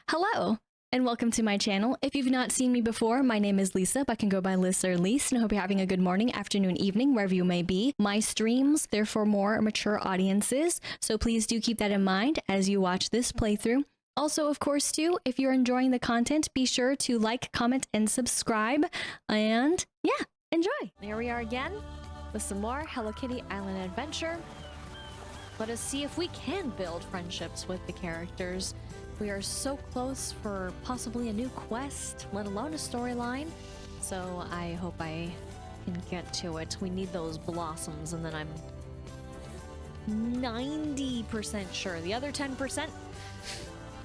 Hello, and welcome to my channel. If you've not seen me before, my name is Lisa, but I can go by Liz or Lise, and I hope you're having a good morning, afternoon, evening, wherever you may be. My streams, they're for more mature audiences, so please do keep that in mind as you watch this playthrough. Also, of course, too, if you're enjoying the content, be sure to like, comment, and subscribe, and yeah, enjoy! Here we are again with some more Hello Kitty Island adventure. Let us see if we can build friendships with the characters. We are so close for possibly a new quest, let alone a storyline. So I hope I can get to it. We need those blossoms, and then I'm 90% sure. The other 10%,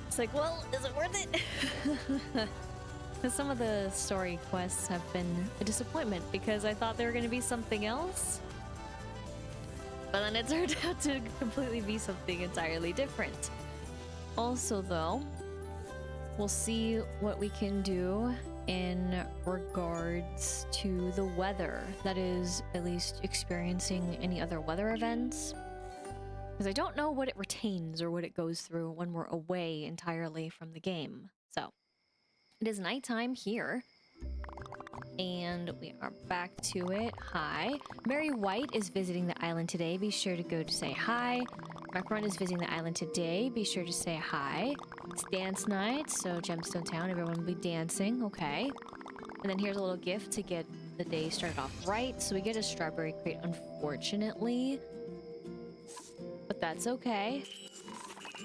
it's like, well, is it worth it? Because some of the story quests have been a disappointment because I thought they were going to be something else. But then it turned out to completely be something entirely different. Also, though, we'll see what we can do in regards to the weather. That is, at least experiencing any other weather events. Because I don't know what it retains or what it goes through when we're away entirely from the game. So, it is nighttime here. And we are back to it. Hi. Mary White is visiting the island today. Be sure to go to say hi. Macron is visiting the island today. Be sure to say hi. It's dance night, so Gemstone Town, everyone will be dancing. Okay. And then here's a little gift to get the day started off right. So we get a strawberry crate, unfortunately. But that's okay.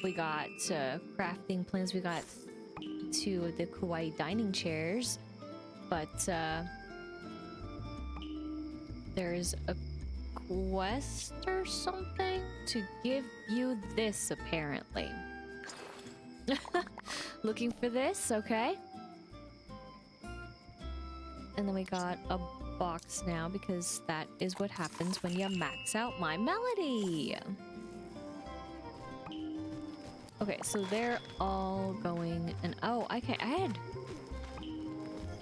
We got crafting plans. We got 2 of the kawaii dining chairs. But there's a quest or something to give you this, apparently. Looking for this, okay. And then we got a box now because that is what happens when you max out my melody. Okay, so they're all going, and oh, okay,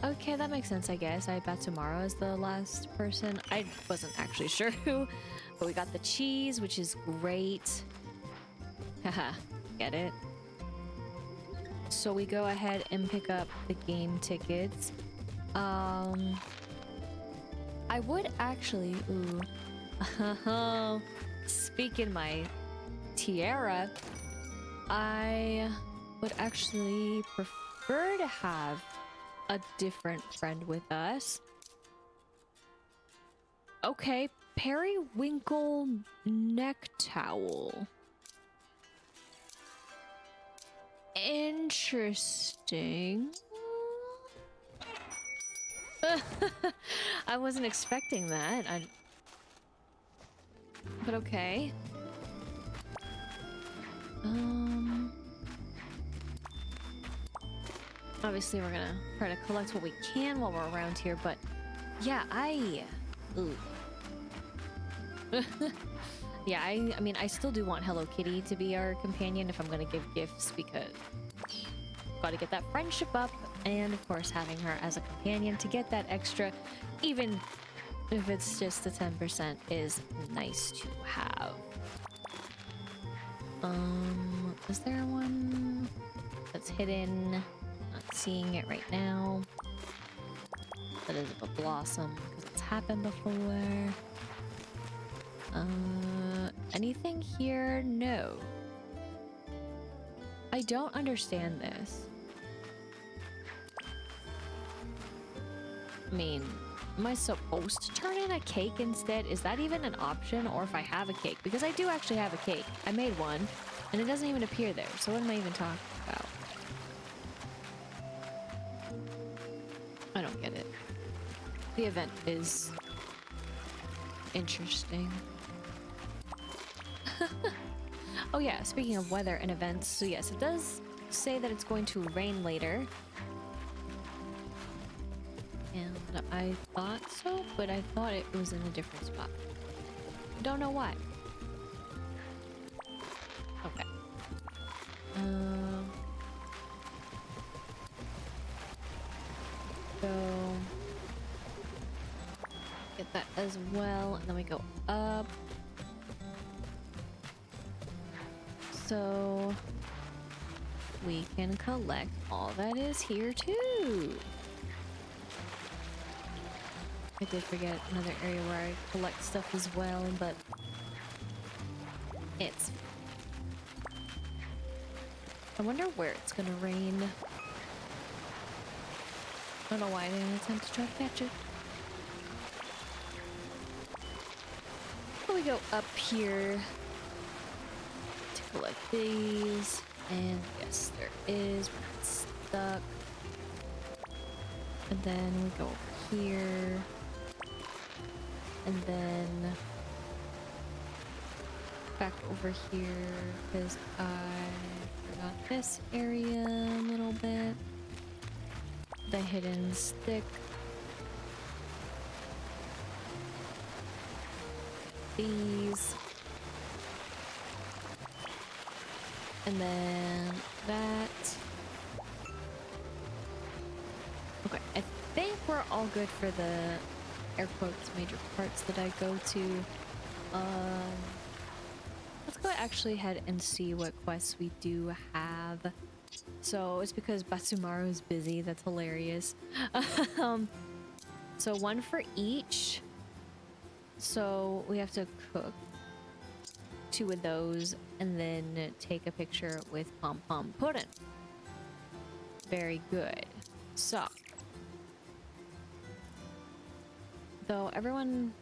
okay, that makes sense, I guess. I bet tomorrow is the last person. I wasn't actually sure who, but we got the cheese, which is great. Haha, get it? So we go ahead and pick up the game tickets. I would actually, speaking my tiara, I would actually prefer to have a different friend with us. Okay, periwinkle neck towel. Interesting. I wasn't expecting that. But okay. Obviously, we're gonna try to collect what we can while we're around here, but yeah, yeah, I mean, I still do want Hello Kitty to be our companion if I'm gonna give gifts, because gotta get that friendship up, and of course, having her as a companion to get that extra, even if it's just the 10%, is nice to have. Is there one that's hidden? Not seeing it right now. That is a blossom because it's happened before. Anything here? No. I don't understand this. I mean, am I supposed to turn in a cake instead? Is that even an option? Or if I have a cake? Because I do actually have a cake. I made one, and it doesn't even appear there. So what am I even talking about? I don't get it. The event is interesting. Oh yeah, speaking of weather and events, so yes, it does say that it's going to rain later. And I thought so, but I thought it was in a different spot. Don't know why. Okay. So get that as well, and then we go up. So we can collect all that is here too. I did forget another area where I collect stuff as well, but it's... I wonder where it's gonna rain. I don't know why I didn't attempt to try to catch it. So we go up here to collect these, and yes, there is. We're not stuck. And then we go over here, and then back over here because I forgot this area a little bit. The hidden stick. These. And then that. Okay, I think we're all good for the air quotes major parts that I go to. Let's go actually ahead and see what quests we do have. So it's because Batsumaru is busy. That's hilarious. So one for each. So we have to cook 2 of those and then take a picture with Pom Pom Pudding. Very good. So, though everyone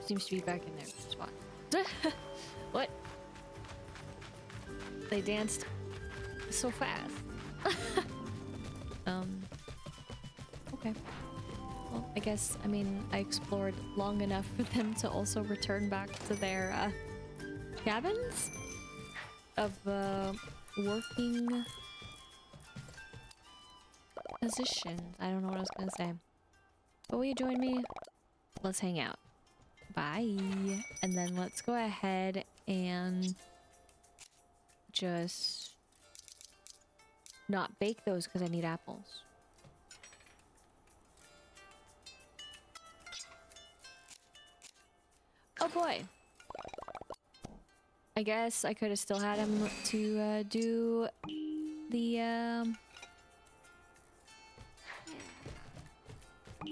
seems to be back in their spot. What? They danced so fast. Okay. Well, I guess, I mean, I explored long enough for them to also return back to their cabins of working positions. I don't know what I was gonna say. But will you join me? Let's hang out. Bye. And then let's go ahead and just not bake those because I need apples. Oh boy. I guess I could have still had him to do the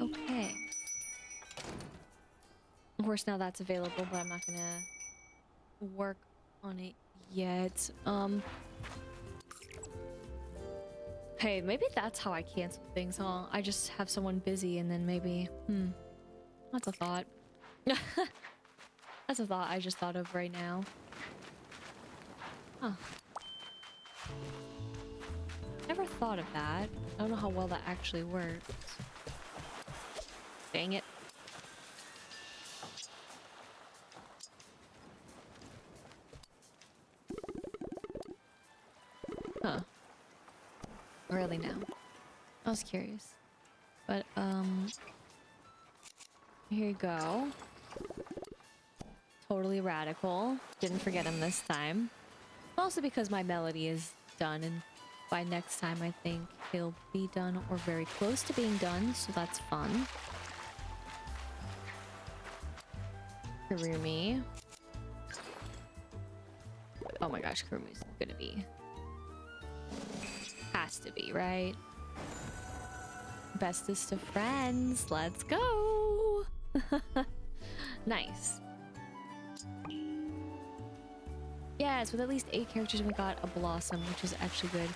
okay. Of course now that's available, but I'm not gonna work on it yet. Hey, maybe that's how I cancel things, huh? I just have someone busy and then maybe that's a thought. That's a thought I just thought of right now. Huh. Never thought of that. I don't know how well that actually works. Dang it. Huh. Really now. I was curious. But, here you go. Totally radical. Didn't forget him this time. Also because my melody is done, and by next time I think he'll be done or very close to being done, so that's fun. Kurumi. Oh my gosh, Kurumi's gonna be... Has to be, right? Bestest of friends. Let's go! Nice. Yes, with at least 8 characters we got a Blossom, which is actually good.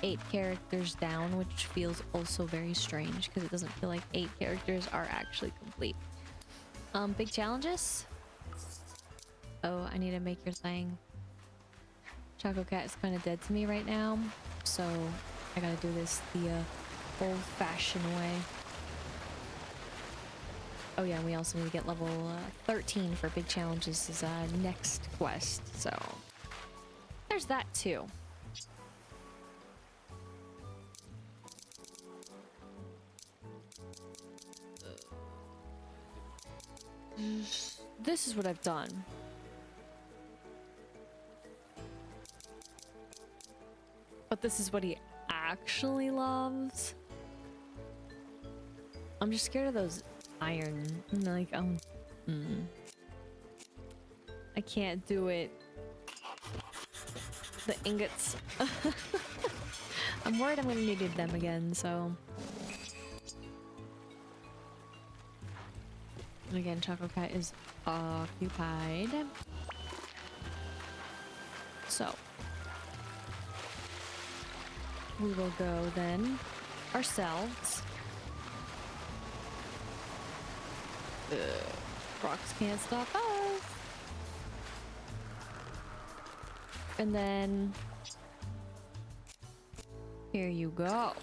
8 characters down, which feels also very strange because it doesn't feel like 8 characters are actually complete. Big challenges? Oh, I need to make your thing. Chococat is kind of dead to me right now, so I gotta do this the old-fashioned way. Oh yeah, and we also need to get level 13 for big challenges as next quest, so there's that too. This is what I've done. But this is what he actually loves. I'm just scared of those iron, like, I can't do it. The ingots. I'm worried I'm gonna need them again, so... Again, Chococat is occupied. So... we will go then ourselves. Rocks can't stop us. And then here you go.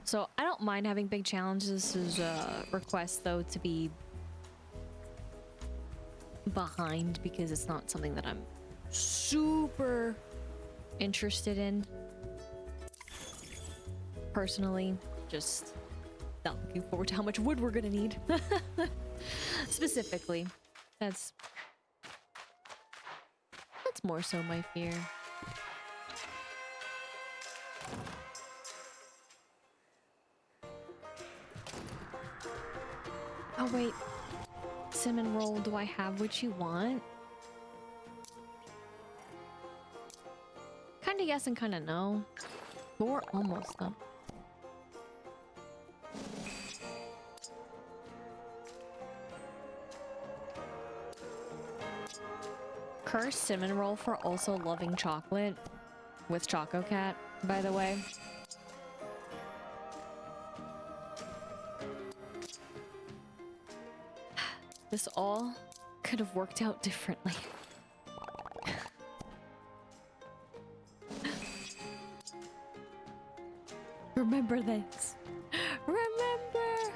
So I don't mind having big challenges. This is a request though to be behind because it's not something that I'm super interested in personally. Just not looking forward to how much wood we're gonna need. Specifically, that's more so my fear. Oh wait, cinnamon roll, do I have what you want? Kinda yes and kinda no. But we're almost though. Cursed cinnamon roll for also loving chocolate with Chococat, by the way. This all could have worked out differently. Remember this. Remember.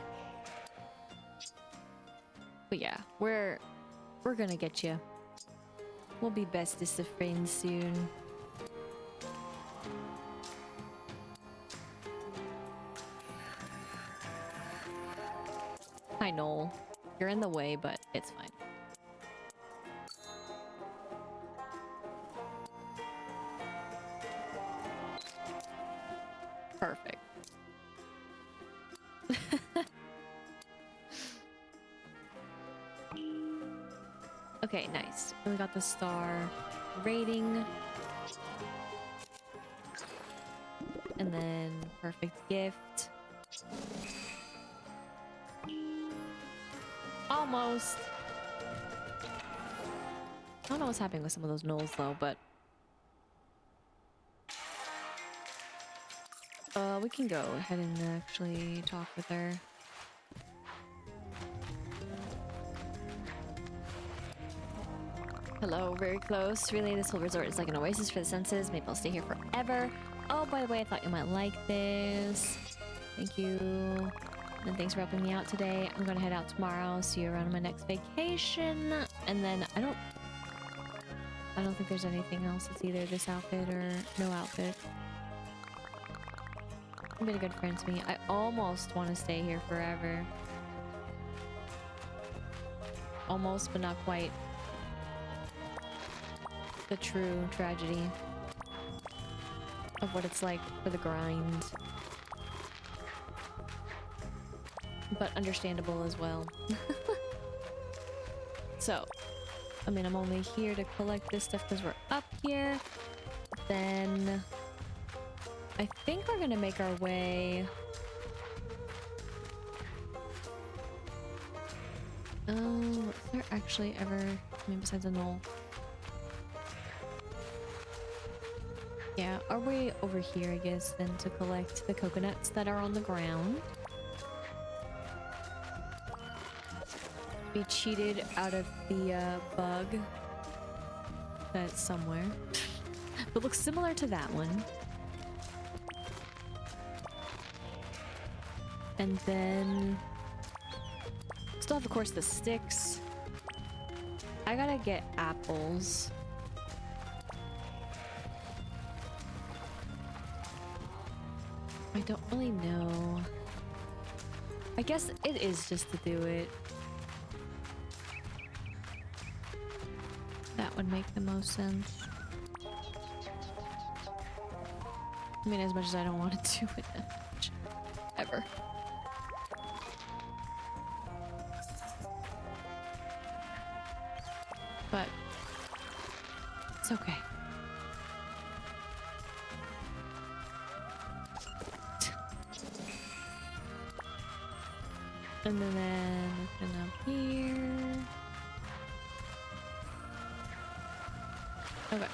But yeah, we're gonna get you. We'll be bestest of friends soon. Hi, Noel. You're in the way, but it's fine. Perfect. Okay, nice. We got the star rating. And then perfect gift. Almost. I don't know what's happening with some of those knolls though, but we can go ahead and actually talk with her. Hello, very close. Really, this whole resort is like an oasis for the senses. Maybe I'll stay here forever. Oh, by the way, I thought you might like this. Thank you. And thanks for helping me out today. I'm gonna head out tomorrow. See you around on my next vacation. And then I don't think there's anything else. It's either this outfit or no outfit. You've been a good friend to me. I almost want to stay here forever. Almost, but not quite. The true tragedy of what it's like for the grind. But understandable as well. So, I mean, I'm only here to collect this stuff because we're up here. Then I think we're gonna make our way. Was there actually ever, I mean, besides a knoll? Yeah, our way over here, I guess, then to collect the coconuts that are on the ground. Be cheated out of the bug that's somewhere. But looks similar to that one. And then still have, of course, the sticks. I gotta get apples. I don't really know. I guess it is just to do it. That would make the most sense. I mean, as much as I don't want to do it that much. Ever. But it's okay. And then looking up here. Okay.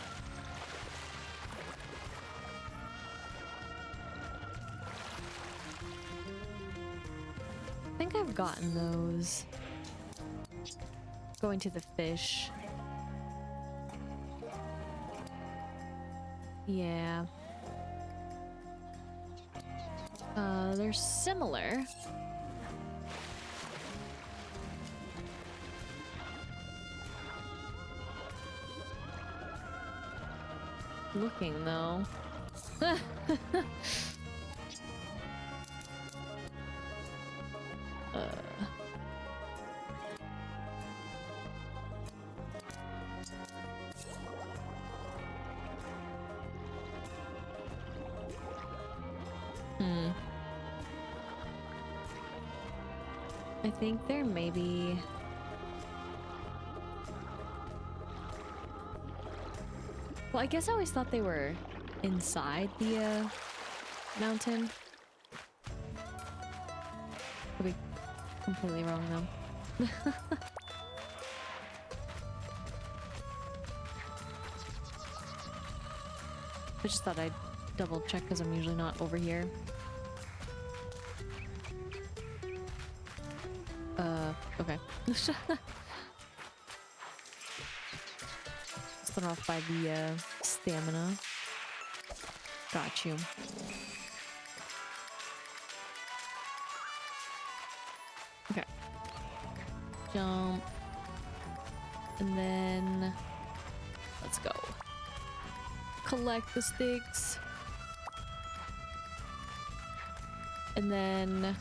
I think I've gotten those. Going to the fish. Yeah. They're similar. Looking though. I think there may be... Well, I guess I always thought they were inside the mountain. Could be completely wrong though. I just thought I'd double check because I'm usually not over here. Okay. Start off by the stamina. Got you. Okay. Jump. And then let's go. Collect the sticks. And then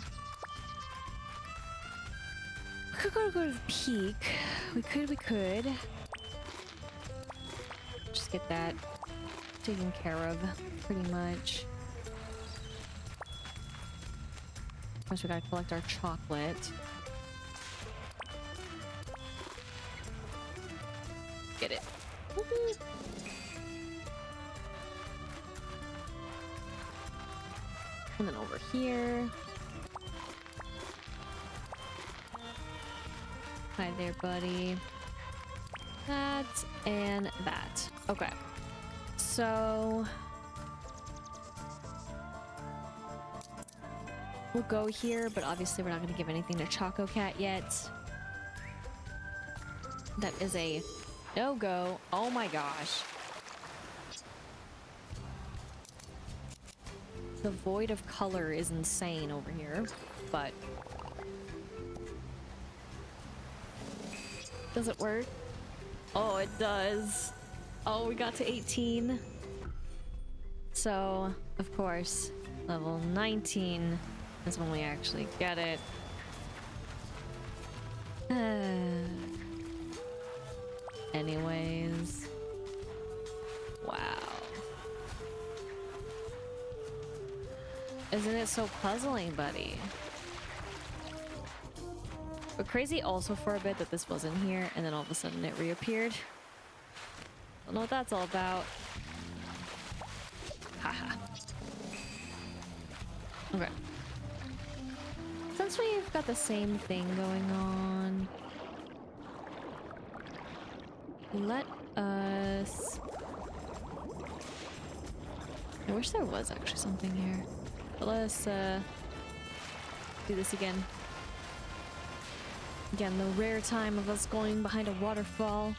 we could go to the peak. We could. Just get that taken care of, pretty much. Of course, we gotta collect our chocolate. Get it. Woohoo! And then over here. Hi there, buddy. That and that. Okay. So we'll go here, but obviously we're not going to give anything to Chococat yet. That is a no-go. Oh my gosh. The void of color is insane over here, but does it work? Oh, it does. Oh, we got to 18. So, of course, level 19 is when we actually get it. Anyways. Wow. Isn't it so puzzling, buddy? But crazy also for a bit that this wasn't here, and then all of a sudden it reappeared. Don't know what that's all about. Haha. Okay. Since we've got the same thing going on, let us... I wish there was actually something here. But let us do this again. Again, the rare time of us going behind a waterfall.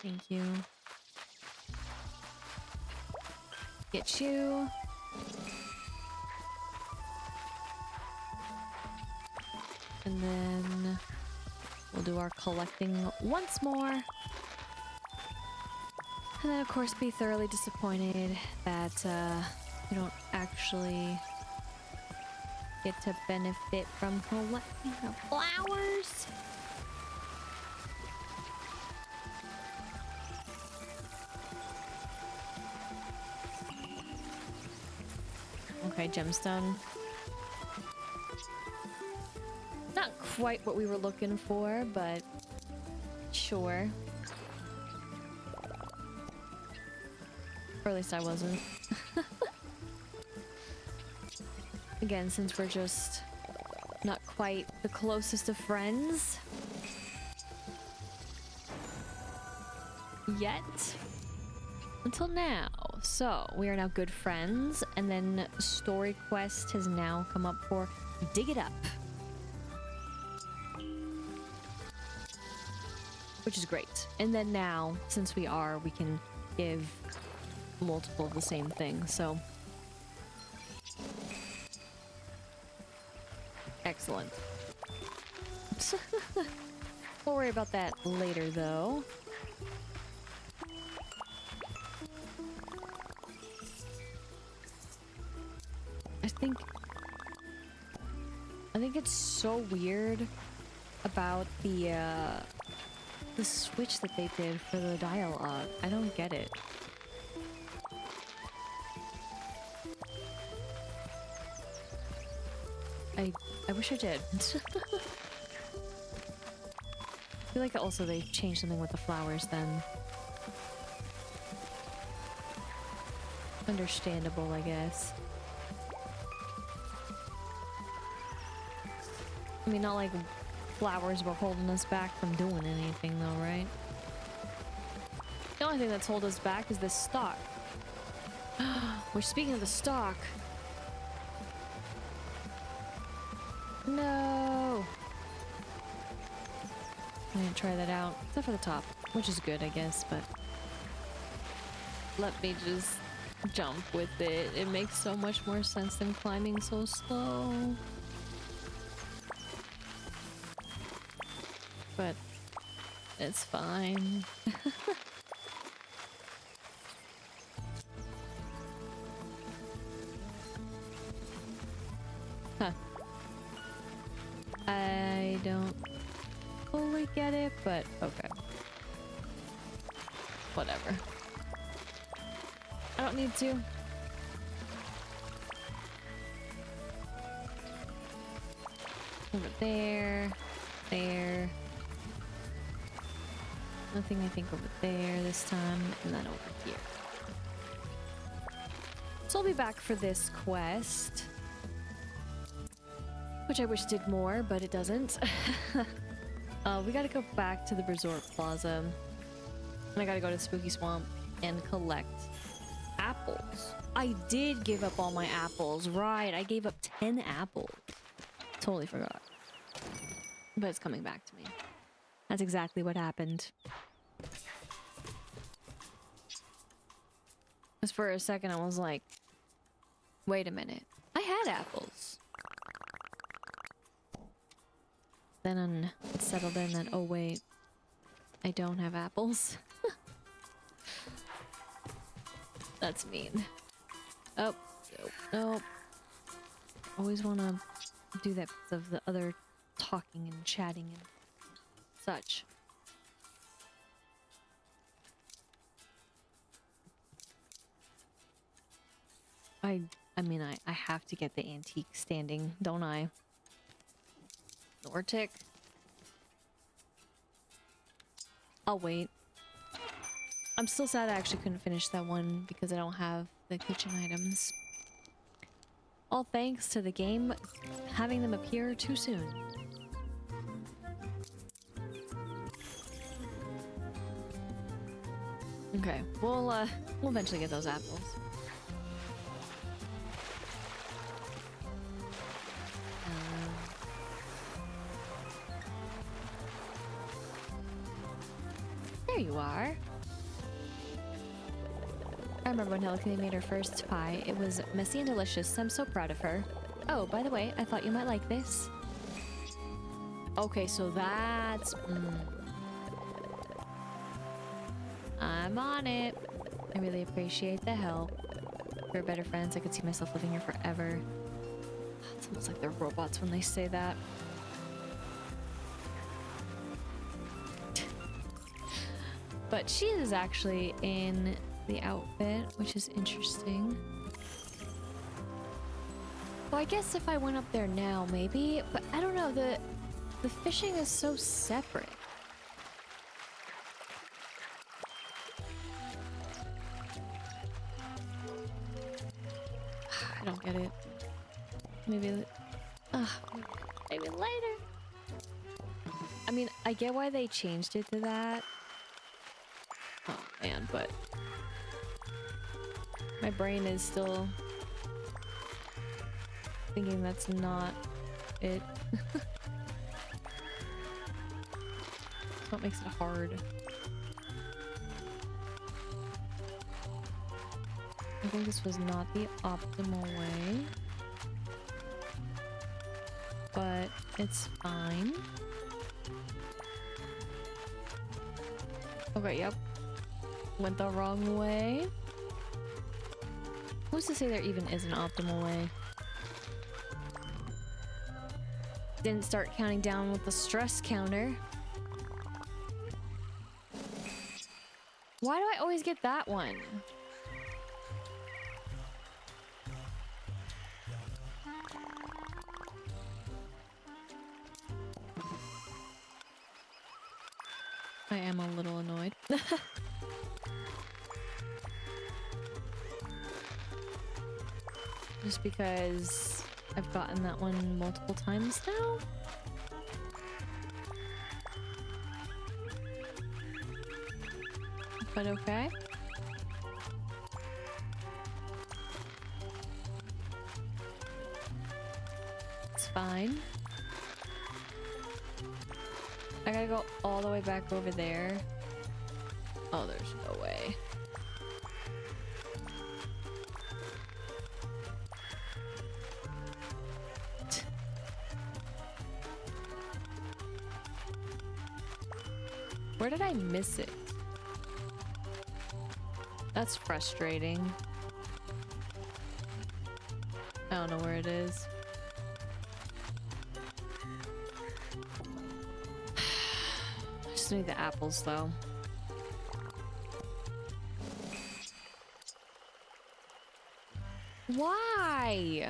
Thank you. Get you. And then we'll do our collecting once more. And then, of course, be thoroughly disappointed that we don't actually get to benefit from collecting the flowers. Okay, gemstone. Not quite what we were looking for, but sure. Or at least I wasn't. Again, since we're just not quite the closest of friends yet. Until now. So, we are now good friends, and then story quest has now come up for Dig It Up. Which is great. And then now, since we can give multiple of the same thing, so... Excellent. We'll worry about that later, though. I think it's so weird about the switch that they did for the dialogue. I don't get it. I wish I did. I feel like also they changed something with the flowers then. Understandable, I guess. I mean, not like flowers were holding us back from doing anything though, right? The only thing that's holding us back is this stock. We're speaking of the stock. No! I'm gonna try that out. Except for the top, which is good, I guess, but... Let me just jump with it. It makes so much more sense than climbing so slow. But it's fine. Huh. I don't fully get it, but okay. Whatever. I don't need to. Over there. There. Nothing, I think, over there this time, and then over here. So I'll be back for this quest. Which I wish did more, but it doesn't. We gotta go back to the resort plaza. And I gotta go to Spooky Swamp and collect apples. I did give up all my apples, right? I gave up 10 apples. Totally forgot. But it's coming back to me. That's exactly what happened. Because for a second I was like, wait a minute. I had apples. Then it settled in that, oh wait, I don't have apples. That's mean. Oh, no. Always want to do that because of the other talking and chatting and such. I mean, I have to get the antique standing, don't I? Nortic. I'll wait. I'm still sad I actually couldn't finish that one because I don't have the kitchen items. All thanks to the game having them appear too soon. Okay, we'll eventually get those apples. There you are. I remember when Hello Kitty made her first pie. It was messy and delicious. I'm so proud of her. Oh, by the way, I thought you might like this. Okay, so that's... I'm on it. I really appreciate the help. We're better friends. I could see myself living here forever. It's almost like they're robots when they say that. But she is actually in the outfit, which is interesting. Well, I guess if I went up there now, maybe, but I don't know, the fishing is so separate. I don't get it. Maybe, maybe later. I mean, I get why they changed it to that. Oh man, but my brain is still thinking that's not it. That's what makes it hard. I think this was not the optimal way, but it's fine. Okay, yep. Went the wrong way. Who's to say there even is an optimal way? Didn't start counting down with the stress counter. Why do I always get that one? I am a little annoyed. Just because I've gotten that one multiple times now. But okay. It's fine. I gotta go all the way back over there. Oh, there's no way. Where did I miss it? That's frustrating. I don't know where it is. I just need the apples though. Why?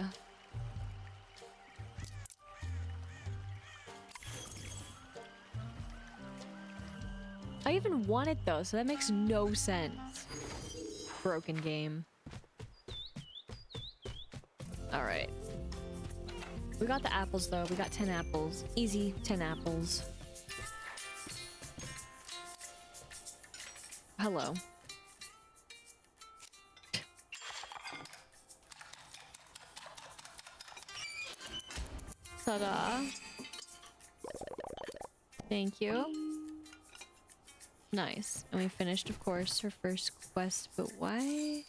I even want it though, so that makes no sense. Broken game. Alright. We got the apples though. We got 10 apples. Easy 10 apples. Hello. Ta-da. Thank you. Nice. And we finished, of course, her first quest, but why?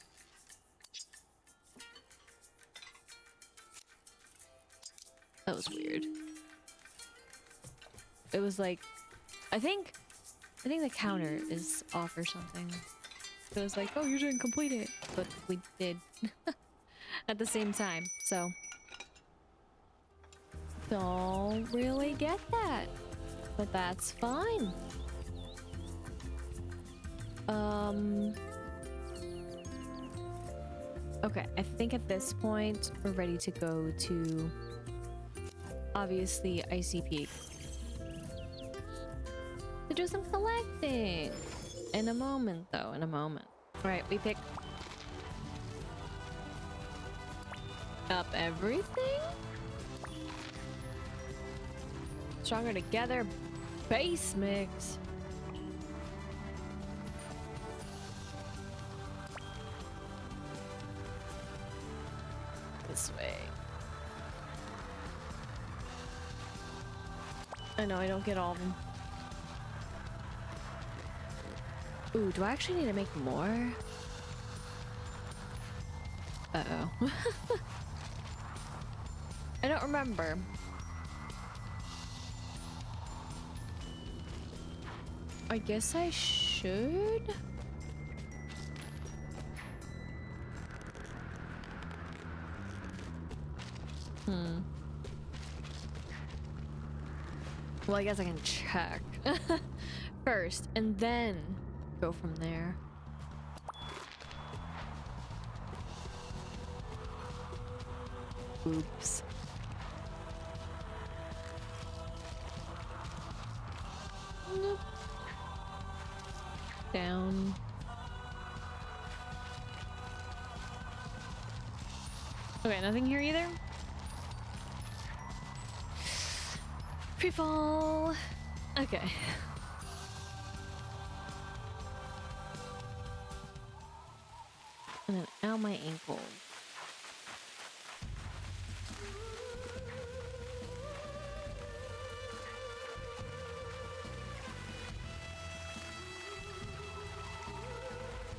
That was weird. It was like, I think the counter is off or something. It was like, oh, you didn't complete it, but we did at the same time. So don't really get that, but that's fine. Okay, I think at this point we're ready to go to obviously Icy Peak to do some collecting in a moment though, in a moment. All right, we pick up everything. Stronger together base mix. This way. I know I don't get all of them. Ooh, do I actually need to make more? Uh-oh. I don't remember. I guess I should? Well, I guess I can check first and then go from there. Oops. Nope. Down. Okay, nothing here either? Pre-fall. Okay. And then ow, my ankle.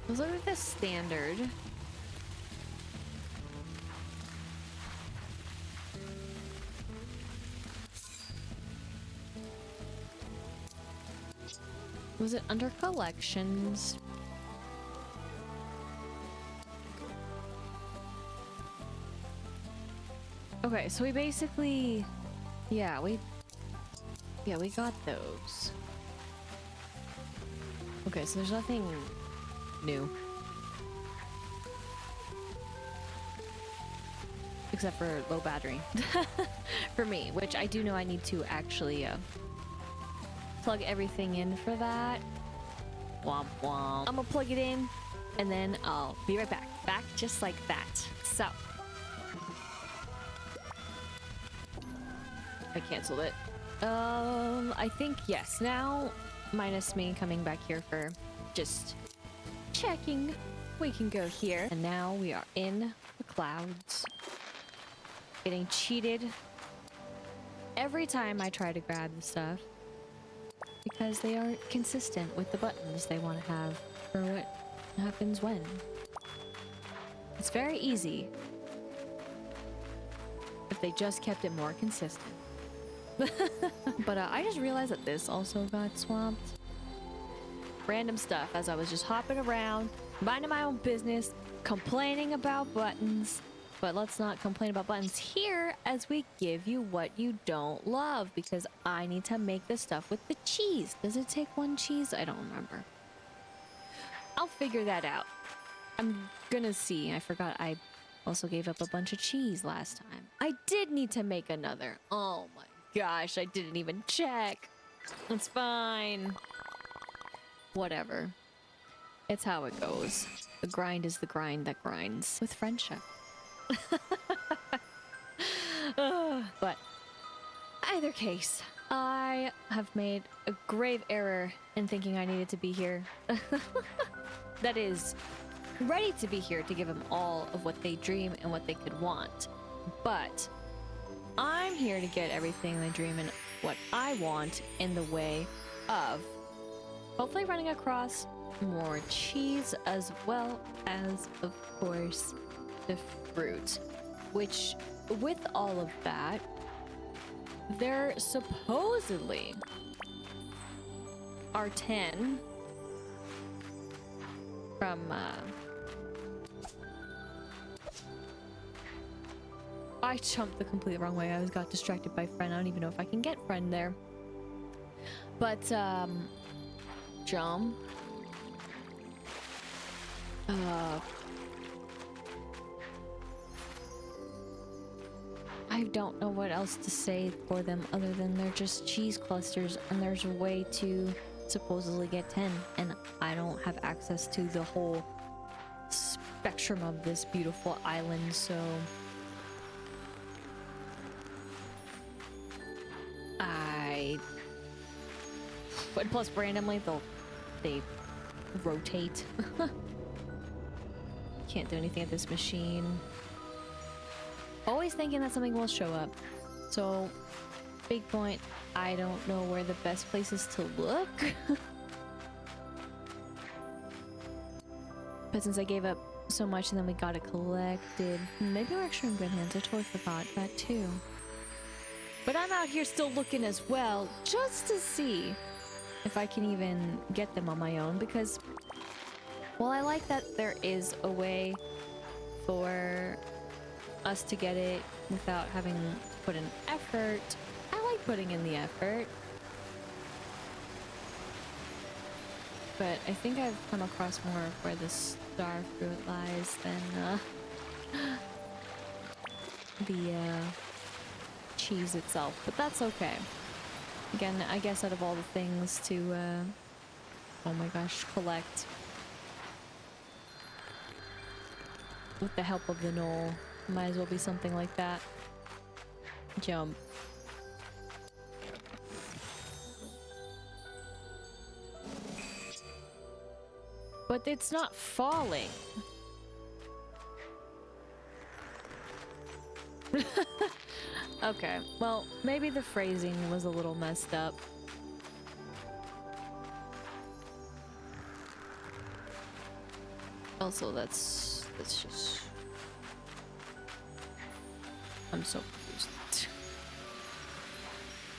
Let's look at the standard. Was it under collections? Okay, so we basically, yeah, we got those. Okay, so there's nothing new. Except for low battery. For me, which I do know I need to actually plug everything in for that. Womp womp. I'm gonna plug it in and then I'll be right back. Back just like that. So. I canceled it. I think yes. Now, minus me coming back here for just checking. We can go here. And now we are in the clouds. Getting cheated every time I try to grab the stuff. Because they aren't consistent with the buttons they want to have for what happens when. It's very easy if they just kept it more consistent. But I just realized that this also got swamped. Random stuff as I was just hopping around, minding my own business, complaining about buttons. But let's not complain about buttons here as we give you what you don't love, because I need to make the stuff with the cheese. Does it take one cheese? I don't remember. I'll figure that out. I'm gonna see. I forgot I also gave up a bunch of cheese last time. I did need to make another. Oh my gosh, I didn't even check. It's fine. Whatever. It's how it goes. The grind is the grind that grinds with friendship. But either case, I have made a grave error in thinking I needed to be here. That is, ready to be here to give them all of what they dream and what they could want. But I'm here to get everything they dream and what I want in the way of hopefully running across more cheese, as well as, of course, the fruit. Which, with all of that, there supposedly are 10 from I jumped the completely wrong way. I got distracted by friend. I don't even know if I can get friend there. But jump. I don't know what else to say for them other than they're just cheese clusters, and there's a way to supposedly get 10, and I don't have access to the whole spectrum of this beautiful island, so but plus randomly they rotate. Can't do anything at this machine. Always thinking that something will show up. So, big point, I don't know where the best place is to look. But since I gave up so much and then we got it collected, maybe we're actually in good hands. I totally forgot that too. But I'm out here still looking as well, just to see if I can even get them on my own, because while I like that there is a way for us to get it without having to put in effort, I like putting in the effort. But I think I've come across more of where the star fruit lies than the cheese itself, but that's okay. Again, I guess out of all the things to oh my gosh, collect with the help of the knoll, might as well be something like that. Jump. But it's not falling. Okay, well, maybe the phrasing was a little messed up. Also, that's just... I'm so confused.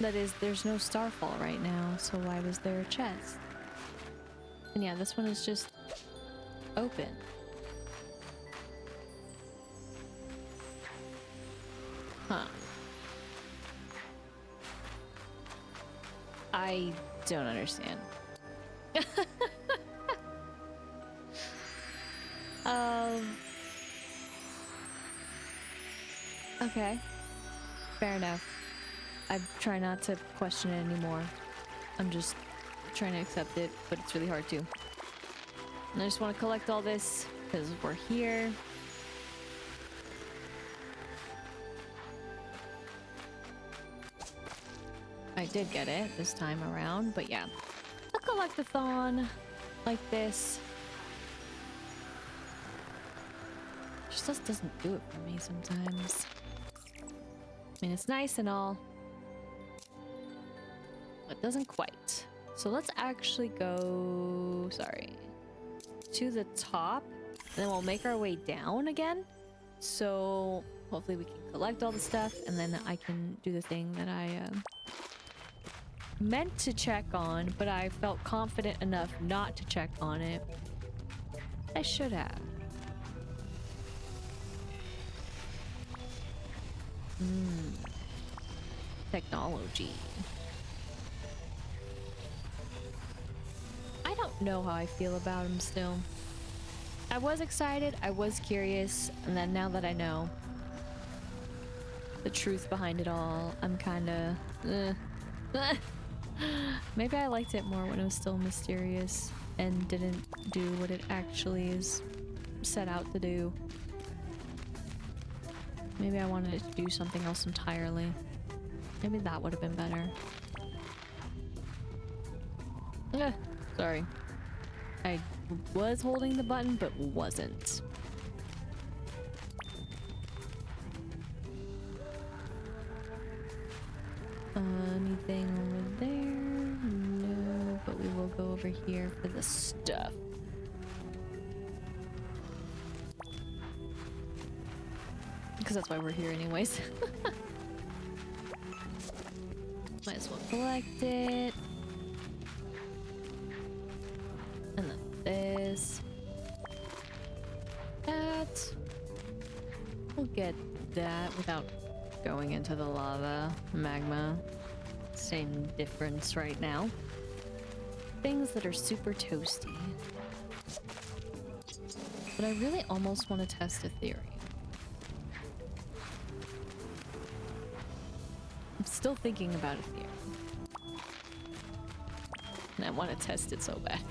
That is, there's no starfall right now, so why was there a chest? And yeah, this one is just open. Huh. I don't understand. Okay. Fair enough. I try not to question it anymore. I'm just trying to accept it, but it's really hard to. And I just want to collect all this because we're here. I did get it this time around, but yeah. A collectathon like this just doesn't do it for me sometimes. I mean, it's nice and all, but doesn't quite. So let's actually go, sorry, to the top, and then we'll make our way down again. So hopefully we can collect all the stuff, and then I can do the thing that I meant to check on, but I felt confident enough not to check on it. I should have. Technology. I don't know how I feel about him still. I was excited, I was curious, and then now that I know the truth behind it all, I'm kinda... Maybe I liked it more when it was still mysterious and didn't do what it actually is set out to do. Maybe I wanted it to do something else entirely. Maybe that would have been better. Sorry. I was holding the button, but wasn't. Anything over there? No, but we will go over here for the stuff. Because that's why we're here anyways. Might as well collect it. And then this. That. We'll get that without going into the lava. Magma. Same difference right now. Things that are super toasty. But I really almost want to test a theory. I'm still thinking about a theory. And I want to test it so bad.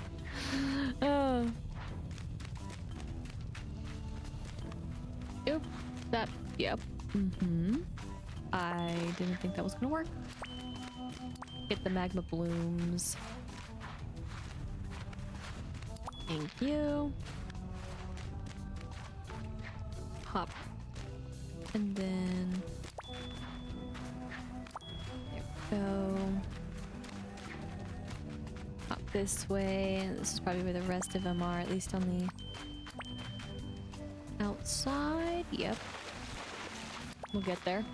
Yep. That. Yep. I didn't think that was gonna work. Get the magma blooms. Thank you. Hop. And then... there we go. Hop this way. This is probably where the rest of them are, at least on the outside. Yep. We'll get there.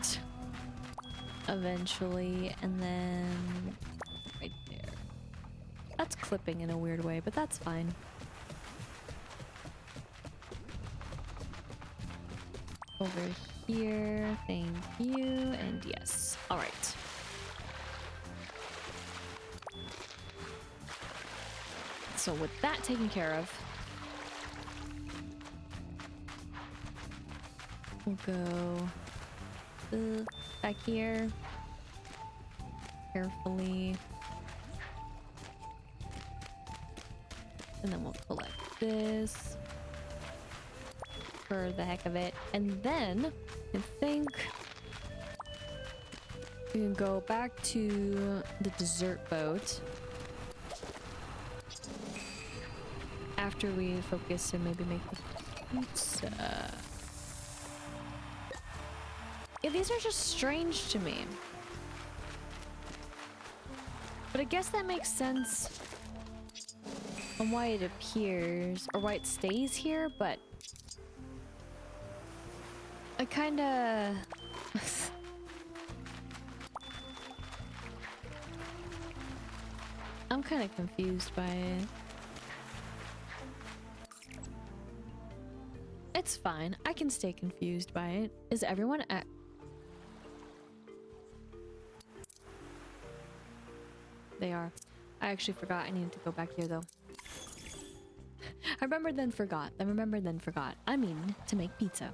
Eventually, and then right there. That's clipping in a weird way, but that's fine. Over here, thank you, and yes. All right. So with that taken care of, we'll go back here carefully, and then we'll collect this for the heck of it, and then I think we can go back to the dessert boat after we focus and maybe make the pizza. Yeah, these are just strange to me. But I guess that makes sense on why it appears, or why it stays here, but I kinda... I'm kinda confused by it. It's fine. I can stay confused by it. Is everyone at... They are. I actually forgot I needed to go back here though. I remembered then forgot. I remembered then forgot. I mean to make pizza.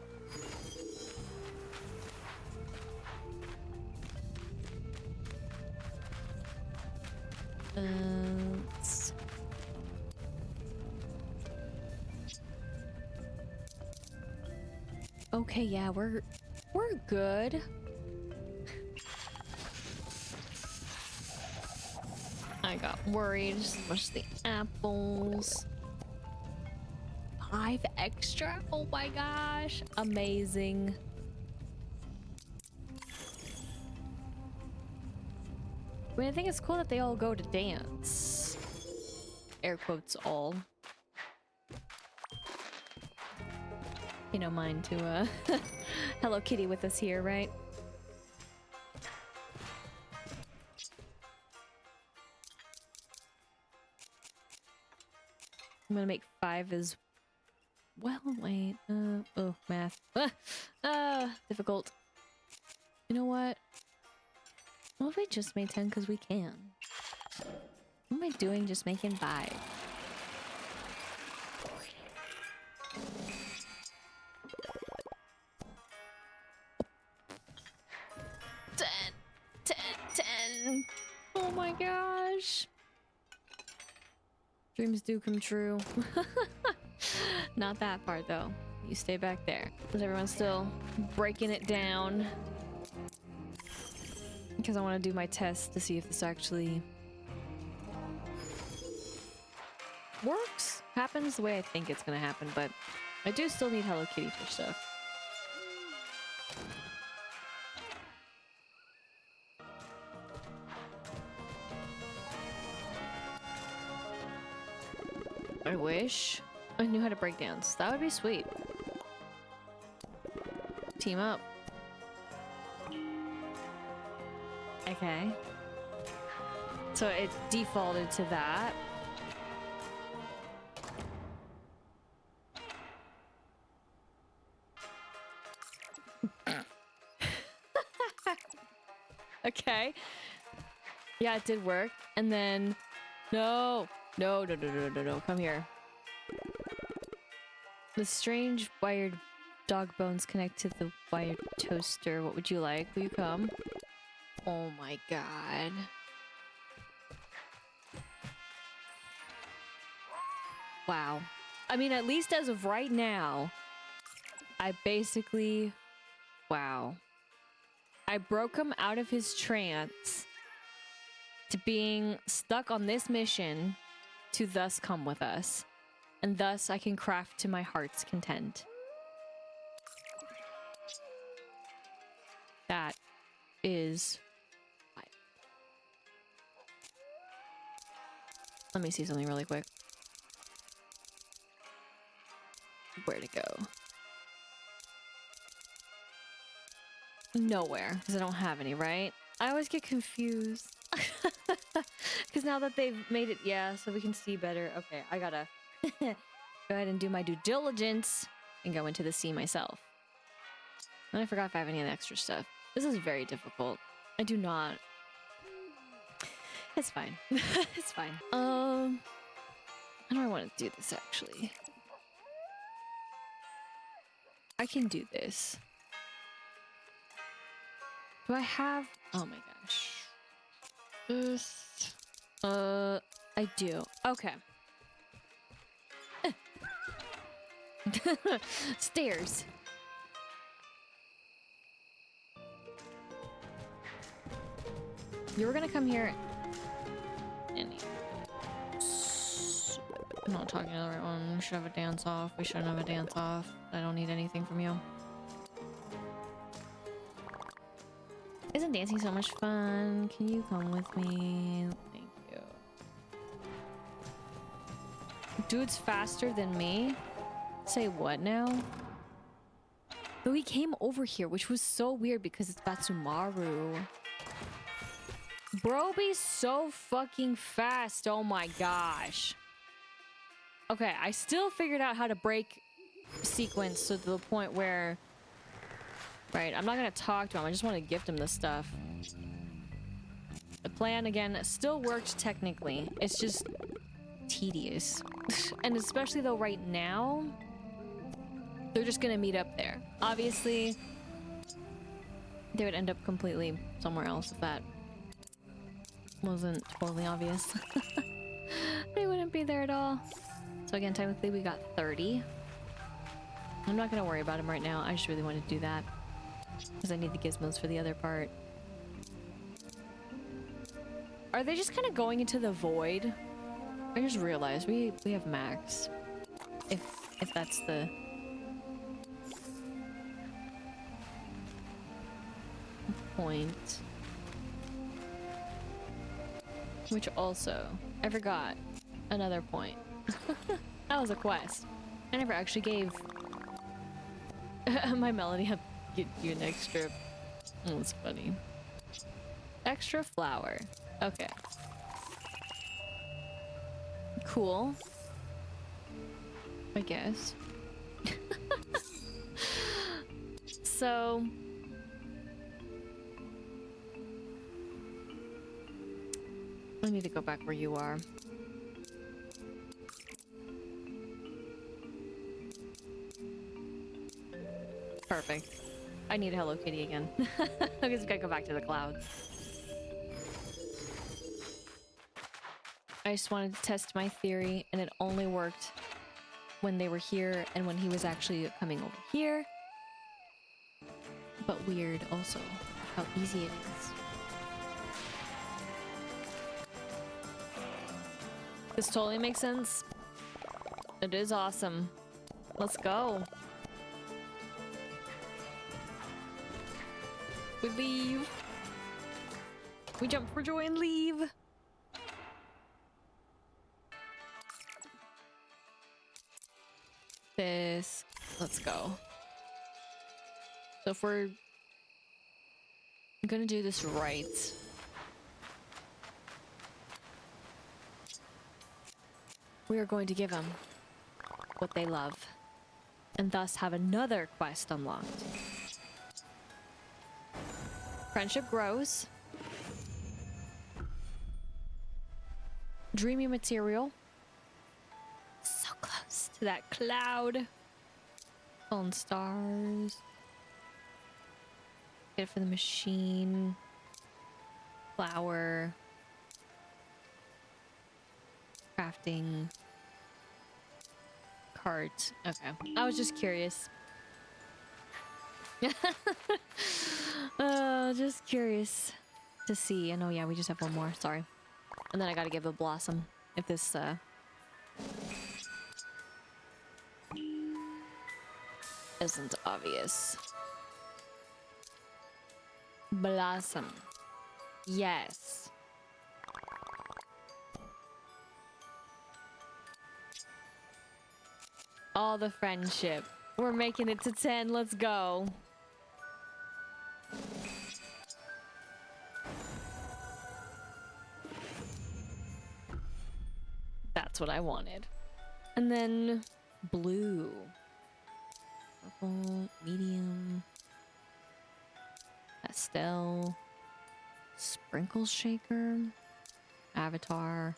Let's... Okay, yeah, we're good. I got worried. Just much the apples. 5 extra? Oh my gosh. Amazing. I mean, I think it's cool that they all go to dance. Air quotes all. You don't mind to Hello Kitty with us here, right? I'm gonna make 5 as well. Wait, oh, math. Difficult. You know what? What if I just made 10 because we can? What am I doing just making 5? 10. Oh my gosh. Dreams do come true. Not that part though. You stay back there. Is everyone still breaking it down? Because I want to do my test to see if this actually works. Happens the way I think it's gonna happen, but I do still need Hello Kitty for stuff. I wish I knew how to break dance. That would be sweet. Team up. Okay. So it defaulted to that. Okay. Yeah, it did work. And then... No! No, come here. The strange wired dog bones connect to the wired toaster. What would you like? Will you come? Oh my god. Wow. I mean, at least as of right now, I basically... Wow. I broke him out of his trance to being stuck on this mission to thus come with us. And thus I can craft to my heart's content. That is... Let me see something really quick. Where to go? Nowhere, because I don't have any, right? I always get confused. Because now that they've made it, yeah, so we can see better. Okay, I gotta go ahead and do my due diligence and go into the sea myself. And I forgot if I have any of the extra stuff. This is very difficult. I do not. It's fine. It's fine. How do I want to do this actually? I can do this. Do I have... Oh my gosh. This... I do. Okay. Stairs. You were gonna come here... I'm not talking to the right one. We should have a dance off. We shouldn't have a dance off. I don't need anything from you. Isn't dancing so much fun? Can you come with me? Thank you. Dude's faster than me? Say what now? Though he came over here, which was so weird because it's Batsumaru. Bro be so fucking fast. Oh my gosh. Okay, I still figured out how to break sequence to the point where... Right, I'm not gonna talk to him. I just want to gift him this stuff. The plan, again, still worked technically. It's just tedious. And especially though right now, they're just gonna meet up there. Obviously, they would end up completely somewhere else if that wasn't totally obvious. They wouldn't be there at all. So again, technically we got 30. I'm not gonna worry about him right now. I just really wanted to do that because I need the gizmos for the other part. Are they just kind of going into the void? I just realized we have max. If that's the point. Which also, I forgot another point. That was a quest. I never actually gave my melody up. Get you an extra. Oh, that's funny. Extra flower. Okay. Cool. I guess. So I need to go back where you are. Perfect. I need Hello Kitty again. I guess I gotta go back to the clouds. I just wanted to test my theory, and it only worked when they were here and when he was actually coming over here. But weird also how easy it is. This totally makes sense. It is awesome. Let's go. We leave. We jump for joy and leave. This. Let's go. So if we're gonna do this right, we are going to give them what they love, and thus have another quest unlocked. Friendship grows. Dreamy material. So close to that cloud. Fallen stars. Get it for the machine. Flower. Crafting. Cart. Okay. I was just curious. Just curious to see. And oh yeah, we just have one more. Sorry. And then I gotta give a blossom if this isn't obvious. Blossom. Yes. All the friendship. We're making it to 10. Let's go. That's what I wanted. And then blue. Purple, medium, pastel, sprinkle shaker, avatar,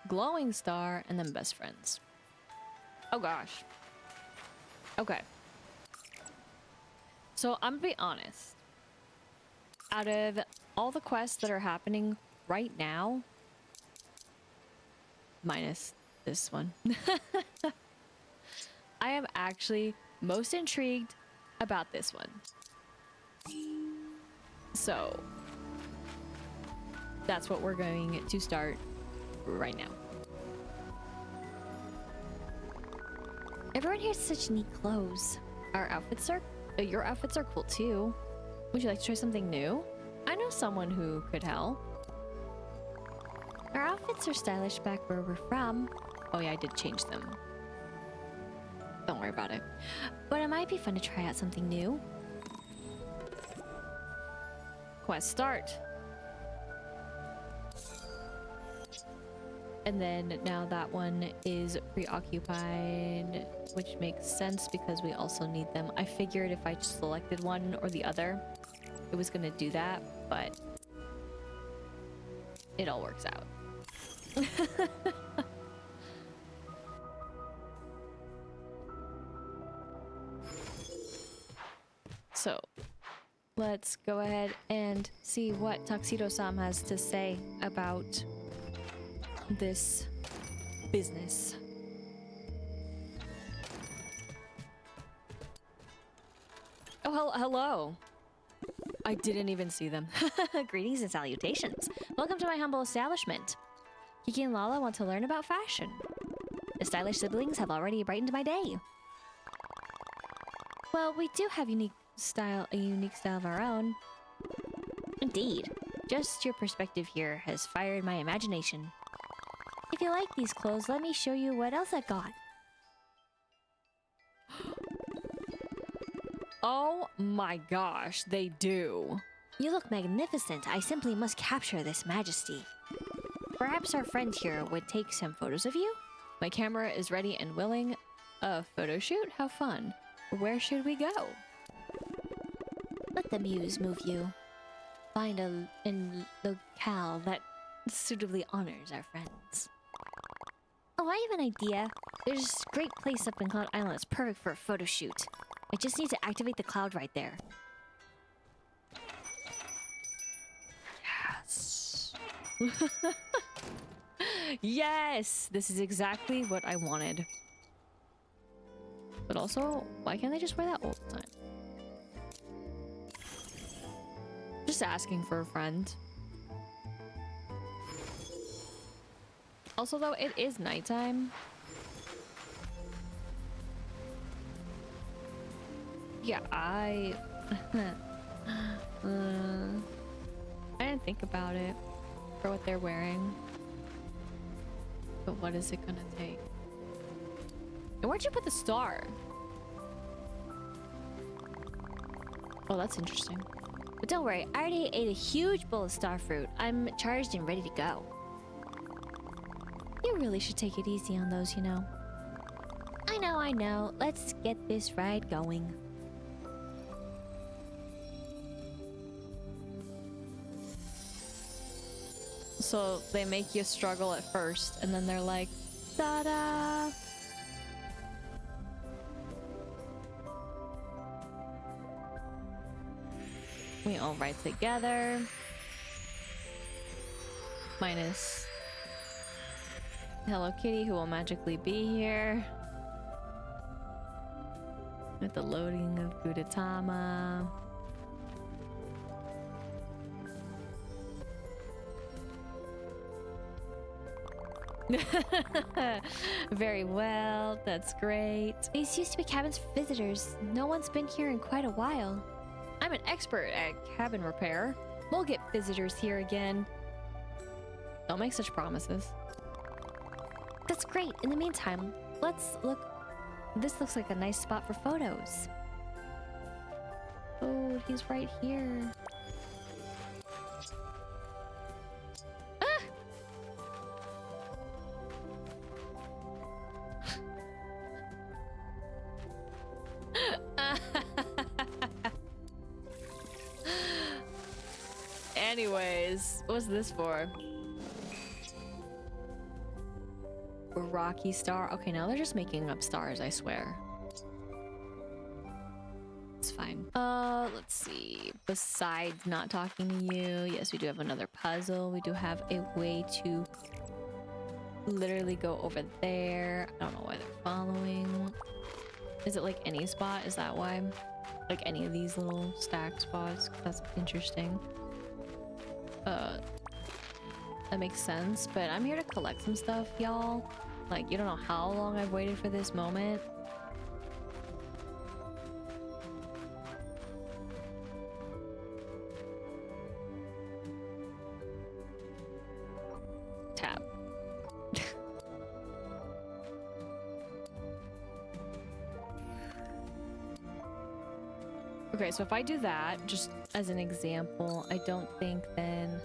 glowing star, and then best friends. Oh gosh. Okay. So I'm gonna be honest. Out of all the quests that are happening right now, minus this one, I am actually most intrigued about this one. So that's what we're going to start right now. Everyone here has such neat clothes. Our outfits are... your outfits are cool too. Would you like to try something new? I know someone who could help. Our outfits are stylish back where we're from. Oh yeah, I did change them. Don't worry about it. But it might be fun to try out something new. Quest start. And then now that one is preoccupied, which makes sense because we also need them. I figured if I just selected one or the other, it was gonna do that, but it all works out. So let's go ahead and see what Tuxedo-san has to say about this business. Oh, hello. I didn't even see them. Greetings and salutations. Welcome to my humble establishment. Kiki and Lala want to learn about fashion. The stylish siblings have already brightened my day. Well, we do have a unique style of our own. Indeed. Just your perspective here has fired my imagination. If you like these clothes, let me show you what else I've got. Oh my gosh, they do. You look magnificent. I simply must capture this majesty. Perhaps our friend here would take some photos of you? My camera is ready and willing. A photo shoot? How fun. Where should we go? Let the muse move you. Find a locale that suitably honors our friends. Oh, I have an idea. There's this great place up in Cloud Island that's perfect for a photo shoot. I just need to activate the cloud right there. Yes. Yes! This is exactly what I wanted. But also, why can't they just wear that all the time? Just asking for a friend. Also, though, it is nighttime. Yeah, I didn't think about it for what they're wearing. But what is it gonna take? And where'd you put the star? Oh, that's interesting. But don't worry, I already ate a huge bowl of starfruit. I'm charged and ready to go. You really should take it easy on those, you know. I know. Let's get this ride going. So they make you struggle at first, and then they're like, ta-da! We all ride together. Minus Hello Kitty, who will magically be here. With the loading of Gudetama. Very well, that's great. These used to be cabins for visitors. No one's been here in quite a while. I'm an expert at cabin repair. We'll get visitors here again. Don't make such promises. That's great. In the meantime, let's look. This looks like a nice spot for photos. Oh, he's right here. Anyways, what's this for? A rocky star. Okay, now they're just making up stars, I swear. It's fine. Let's see. Besides not talking to you, yes, we do have another puzzle. We do have a way to literally go over there. I don't know why they're following. Is it like any spot? Is that why? Like any of these little stack spots? That's interesting. That makes sense, but I'm here to collect some stuff, y'all. Like, you don't know how long I've waited for this moment. Okay, so if I do that, just as an example, I don't think then...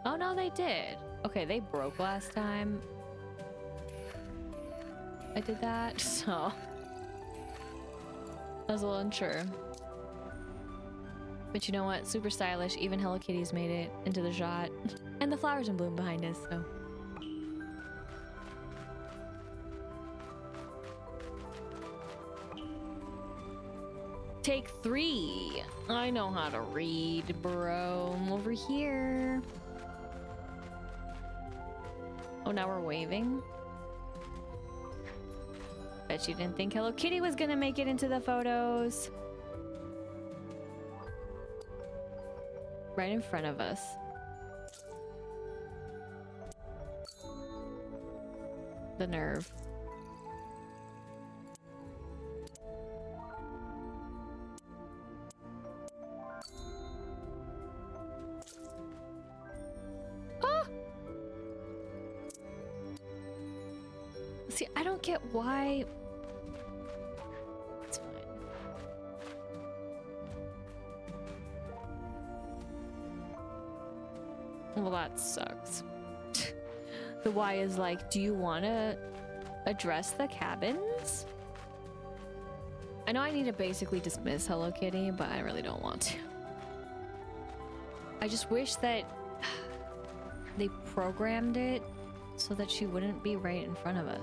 Oh, no, they did. Okay, they broke last time. I did that, so... I was a little unsure. But you know what? Super stylish. Even Hello Kitty's made it into the shot. And the flowers in bloom behind us, so... Take 3. I know how to read, bro. I'm over here. Oh, now we're waving. Bet you didn't think Hello Kitty was gonna make it into the photos. Right in front of us. The nerve. See, I don't get why... It's fine. Well, that sucks. The why is like, do you want to address the cabins? I know I need to basically dismiss Hello Kitty, but I really don't want to. I just wish that they programmed it so that she wouldn't be right in front of us.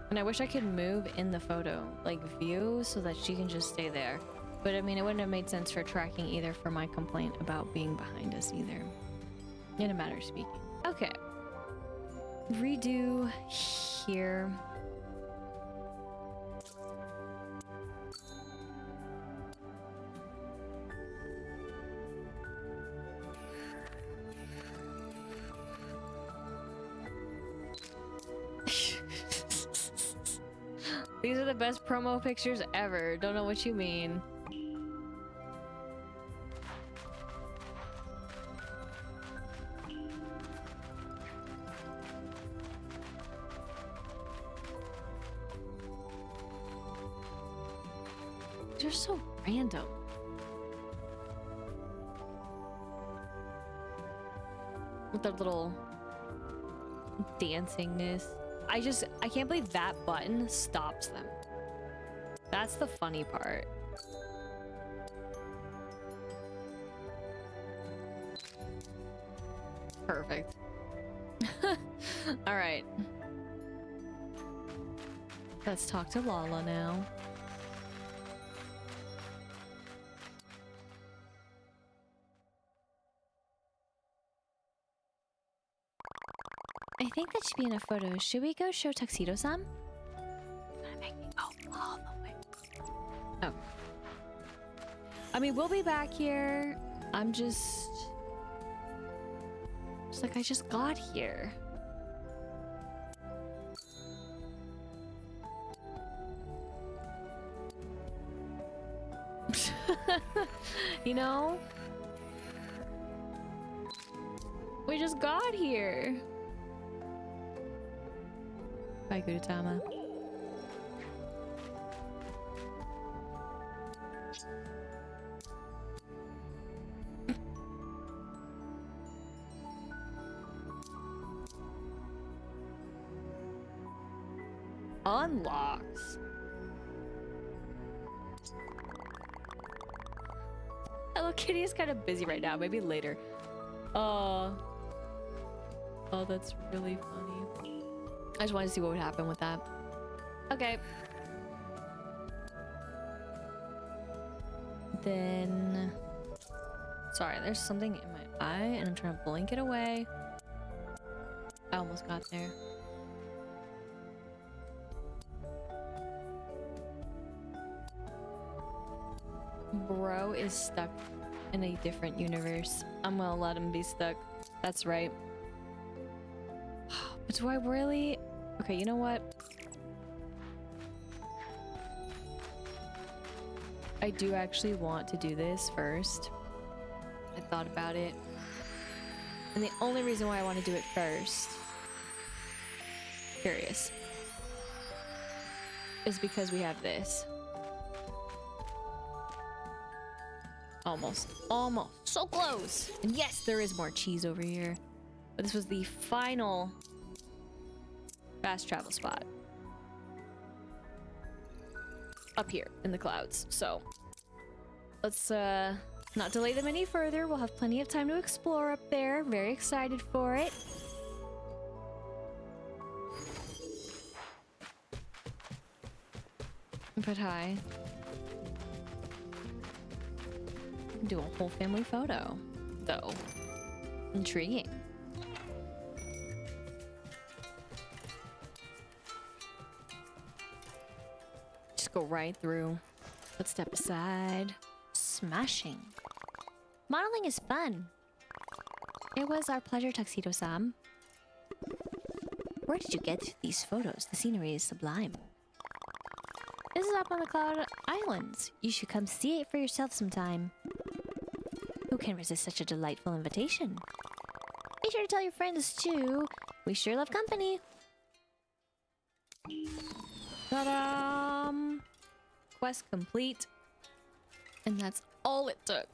And I wish I could move in the photo, like view, so that she can just stay there. But I mean, it wouldn't have made sense for tracking either for my complaint about being behind us either. In a matter of speaking. Okay. Redo here. These are the best promo pictures ever. Don't know what you mean. They're so random. With their little dancingness. I can't believe that button stops them. That's the funny part. Perfect. All right. Let's talk to Lala now. I think that should be in a photo. Should we go show Tuxedo-san? Oh, all the way. Oh. I mean, we'll be back here. I'm just... It's like I just got here. You know? We just got here. Bye, Gudetama. Unlocks. Hello Kitty is kind of busy right now. Maybe later. Oh, that's really funny. I just wanted to see what would happen with that. Okay. Then... Sorry, there's something in my eye and I'm trying to blink it away. I almost got there. Bro is stuck in a different universe. I'm gonna let him be stuck. That's right. But do I really... Okay, you know what? I do actually want to do this first. I thought about it. And the only reason why I want to do it first... Curious. is because we have this. Almost. Almost. So close! And yes, there is more cheese over here. But this was the final fast travel spot. Up here in the clouds. So let's not delay them any further. We'll have plenty of time to explore up there. Very excited for it. But hi. Do a whole family photo, though. Intriguing. Just go right through. Let's step aside. Smashing. Modeling is fun. It was our pleasure, Tuxedo-san. Where did you get these photos? The scenery is sublime. This is up on the Cloud Islands. You should come see it for yourself sometime. Who can resist such a delightful invitation? Be sure to tell your friends too. We sure love company. Ta-da! Quest complete. And that's all it took.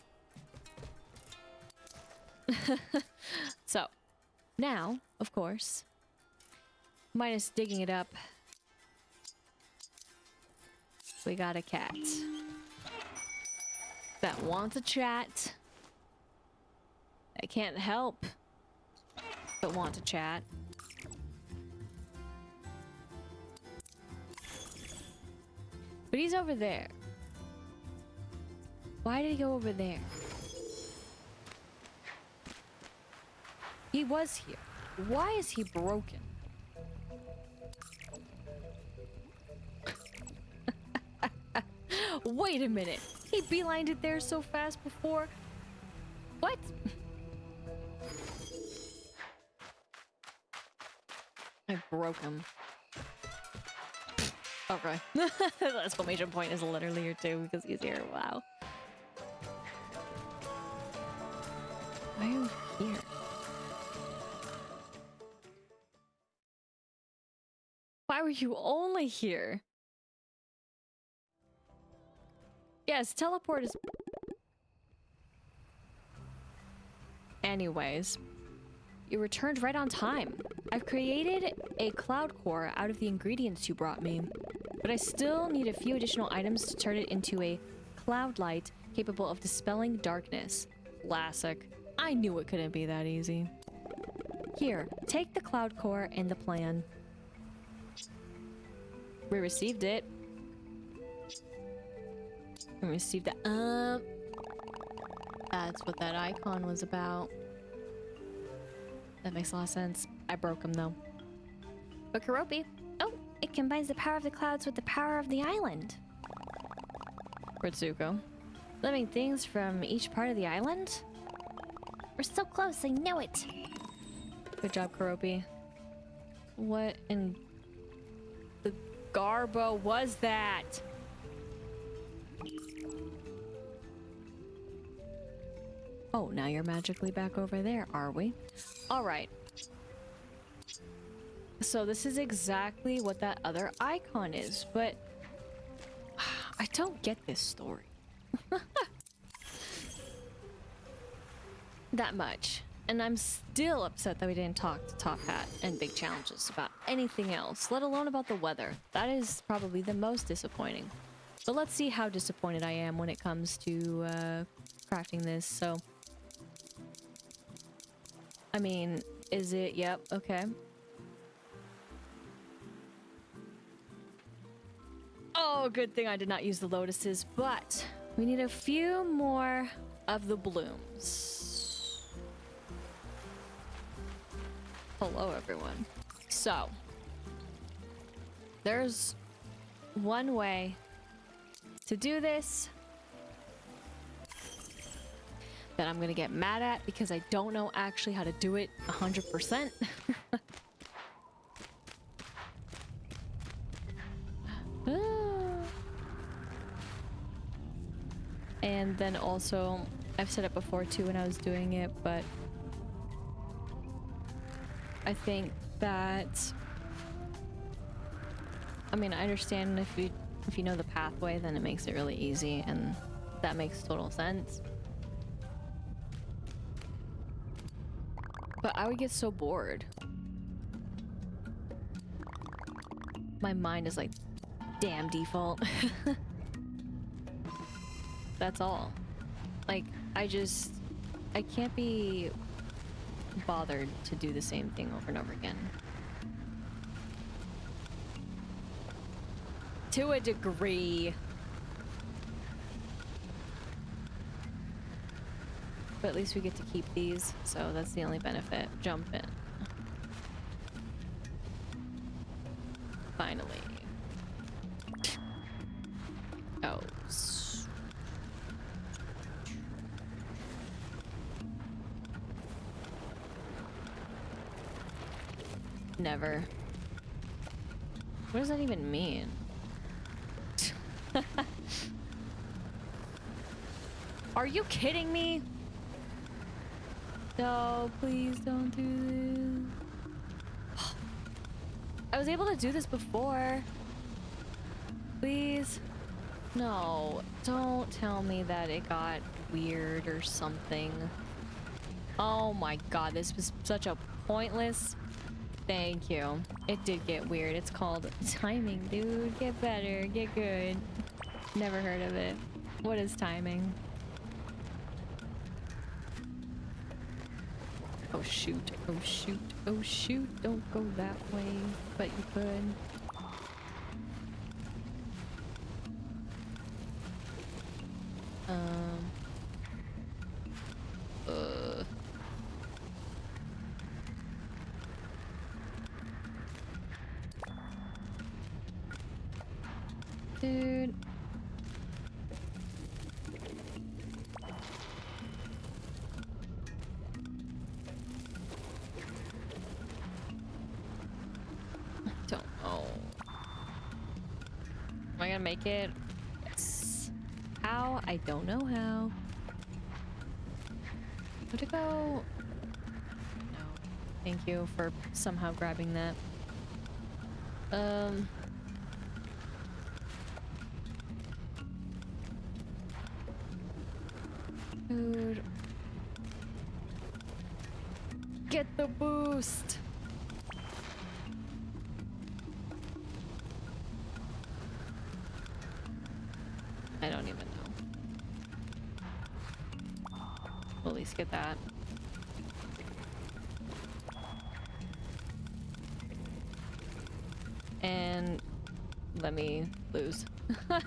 So, now, of course, minus digging it up, we got a cat that wants a chat. I can't help but want to chat. But he's over there. Why did he go over there? He was here. Why is he broken? Wait a minute. He beelined it there so fast before. What? I broke him. Okay. The exclamation point is literally here too because he's here. Wow. Why are you here? Why were you only here? Yes, teleport is... Anyways, you returned right on time. I've created a cloud core out of the ingredients you brought me, but I still need a few additional items to turn it into a cloud light capable of dispelling darkness. Classic. I knew it couldn't be that easy. Here, take the cloud core and the plan. We received it. We received that. That's what that icon was about. That makes a lot of sense. I broke him though. But Karopi. Oh, it combines the power of the clouds with the power of the island. Ritsuko. Living things from each part of the island? We're so close, I know it. Good job, Karopi. What in the garbo was that? Oh, now you're magically back over there, are we? All right. So this is exactly what that other icon is, but I don't get this story. That much. And I'm still upset that we didn't talk to Top Hat and Big Challenges about anything else, let alone about the weather. That is probably the most disappointing. But let's see how disappointed I am when it comes to crafting this. So, I mean, is it? Yep, okay. Oh, good thing I did not use the lotuses, but we need a few more of the blooms. Hello, everyone. So, there's one way to do this that I'm gonna get mad at because I don't know actually how to do it 100%. And then also, I've said it before too when I was doing it, but I think that mean, I understand if you know the pathway, then it makes it really easy, and that makes total sense. But I would get so bored. My mind is like, damn default. That's all. Like, I can't be bothered to do the same thing over and over again. To a degree. But at least we get to keep these, so that's the only benefit. Jump in. Finally. Oh. Never. What does that even mean? Are you kidding me? No, please don't do this. I was able to do this before. Please. No, don't tell me that it got weird or something. Oh my god, this was such a pointless... Thank you. It did get weird. It's called timing, dude. Get better. Get good. Never heard of it. What is timing? Oh shoot. Oh shoot. Oh shoot. Don't go that way. But you could. Dude. Don't know. Am I gonna make it? Yes. How? I don't know how. Where'd it go? No. Thank you for somehow grabbing that. Dude. Get the boost. I don't even know. We'll at least get that. And let me lose. Because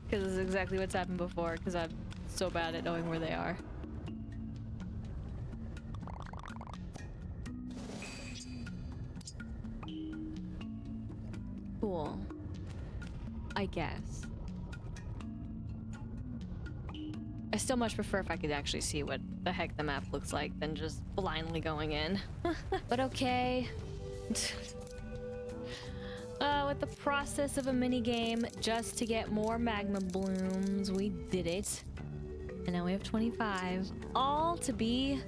this is exactly what's happened before, because I'm so bad at knowing where they are. Cool. I guess. I still much prefer if I could actually see what the heck the map looks like than just blindly going in. But okay. With the process of a mini game just to get more magma blooms, we did it. And now we have 25, all to be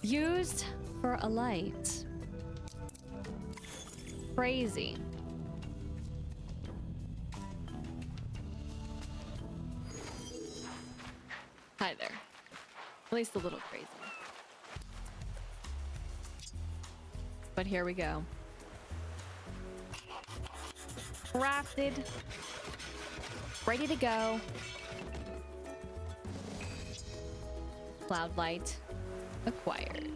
used for a light. Crazy. Hi there. At least a little crazy. But here we go. Crafted. Ready to go. Cloud light acquired.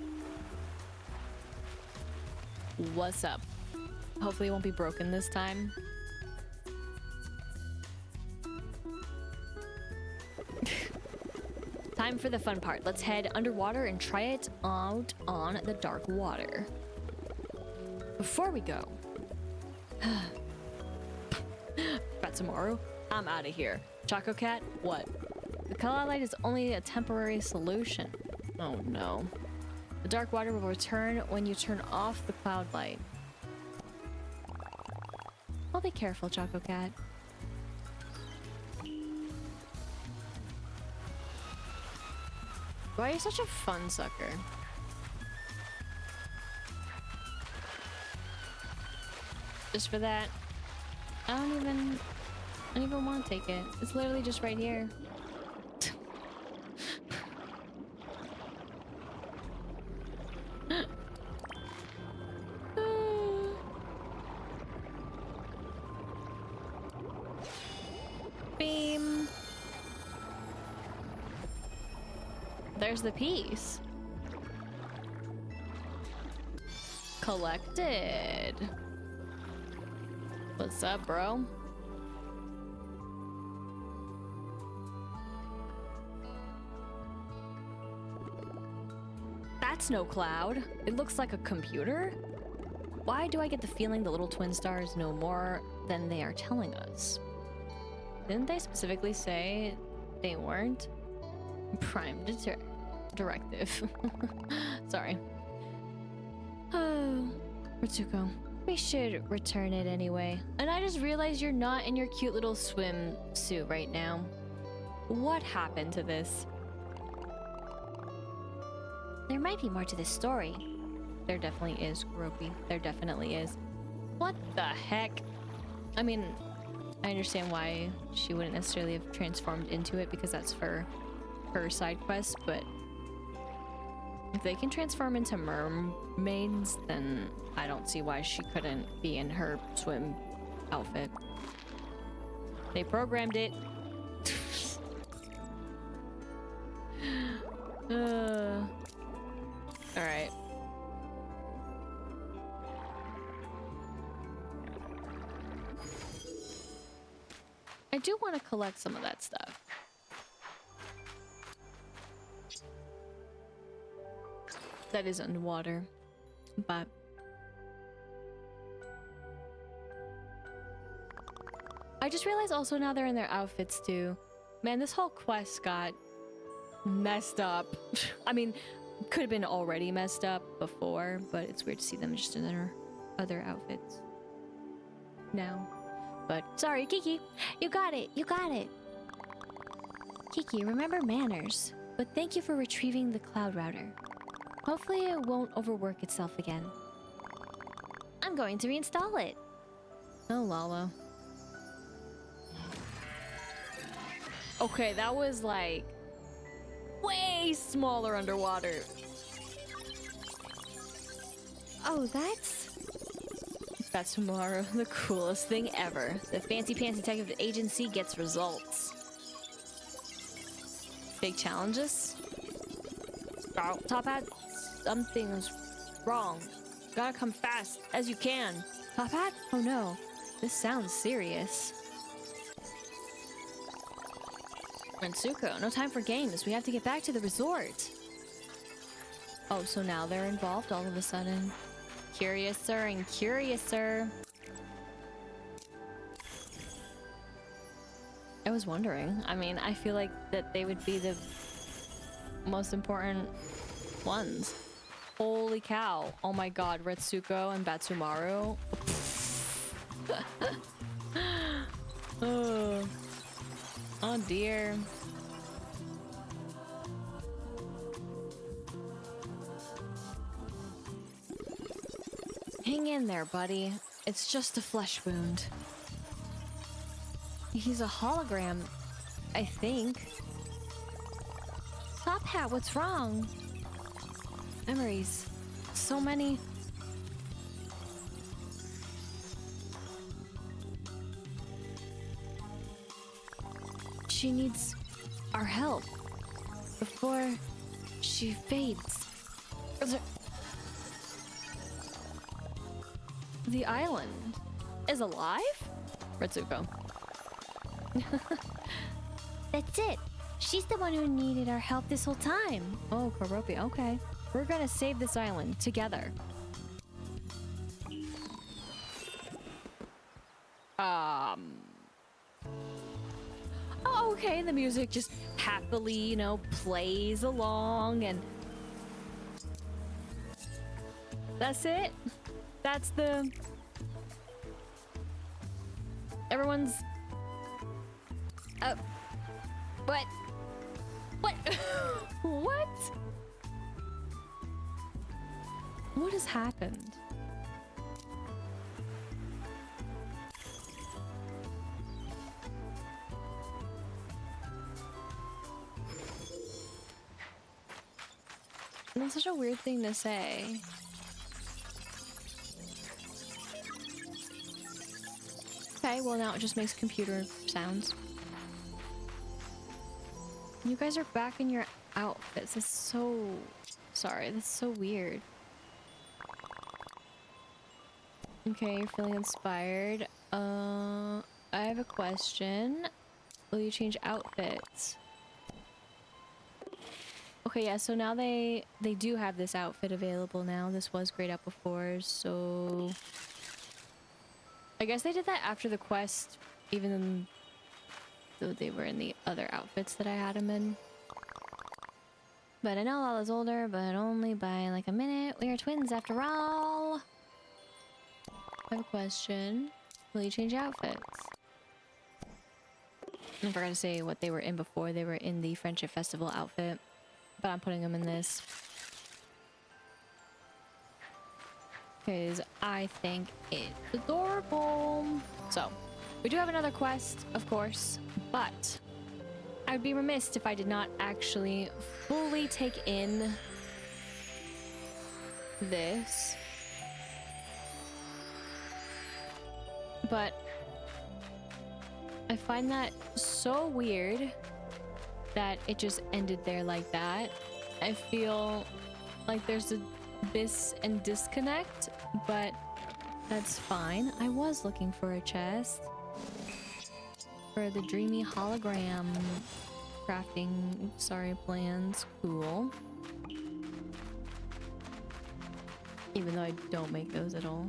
What's up? Hopefully it won't be broken this time. Time for the fun part. Let's head underwater and try it out on the dark water. Before we go, about tomorrow, I'm out of here. Chococat, what? The cloud light is only a temporary solution. Oh no. The dark water will return when you turn off the cloud light. I'll be careful, Chococat. Why are you such a fun sucker? Just for that? I don't even want to take it. It's literally just right here. Beam. There's the piece. Collected. What's up, bro? That's no cloud. It looks like a computer. Why do I get the feeling the little twin stars know more than they are telling us? Didn't they specifically say they weren't? Prime directive. Sorry. Oh, Ritsuko. We should return it anyway. And I just realized you're not in your cute little swimsuit right now. What happened to this? There might be more to this story. There definitely is, Kuropi. There definitely is. What the heck? I mean, I understand why she wouldn't necessarily have transformed into it because that's for her side quest, but if they can transform into mermaids, then I don't see why she couldn't be in her swim outfit. They programmed it. Alright. I do want to collect some of that stuff. That is underwater, but I just realized also now they're in their outfits too. Man, this whole quest got messed up. I mean, could have been already messed up before, but it's weird to see them just in their other outfits now. But Sorry, Kiki. You got it. You got it. Kiki, remember manners. But thank you for retrieving the cloud router. Hopefully it won't overwork itself again. I'm going to reinstall it. oh, Lala. Okay, that was like way smaller underwater. Oh, that's Tomorrow, the coolest thing ever. The fancy pants detective agency gets results. Big challenges? Oh, Top Hat, something's wrong. Gotta come fast as you can. Top Hat? Oh no, this sounds serious. Ritsuko, no time for games. We have to get back to the resort. Oh, so now they're involved all of a sudden. Curiouser and curiouser. I was wondering. I mean, I feel like that they would be the most important ones. Holy cow. Oh my god, Ritsuko and Batsumaru. Oh. Oh dear. Hang in there, buddy. It's just a flesh wound. He's a hologram, I think. Top Hat, what's wrong? Memories. So many. She needs our help before she fades. The island is alive? Ritsuko. That's it. She's the one who needed our help this whole time. Oh, Kuropi, okay. We're gonna save this island together. Oh, okay, the music just happily, you know, plays along and... That's it? That's the... Everyone's... What? What? What? What has happened? such a weird thing to say. Okay, well now it just makes computer sounds. You guys are back in your outfits. That's so... Sorry, that's so weird. Okay, you're feeling inspired. I have a question. Will you change outfits? Okay, yeah, so now they do have this outfit available now. This was grayed out before, so... I guess they did that after the quest, even though they were in the other outfits that I had them in. But I know Lala's older, but only by like a minute. We are twins after all. I have a question. Will you change outfits? I forgot to say what they were in before. They were in the Friendship Festival outfit, but I'm putting them in this. Because I think it's adorable. So, we do have another quest, of course, but I would be remiss if I did not actually fully take in this. But I find that so weird that it just ended there like that. I feel like there's a abyss and disconnect, but that's fine. I was looking for a chest for the dreamy hologram crafting plans. Cool. Even though I don't make those at all.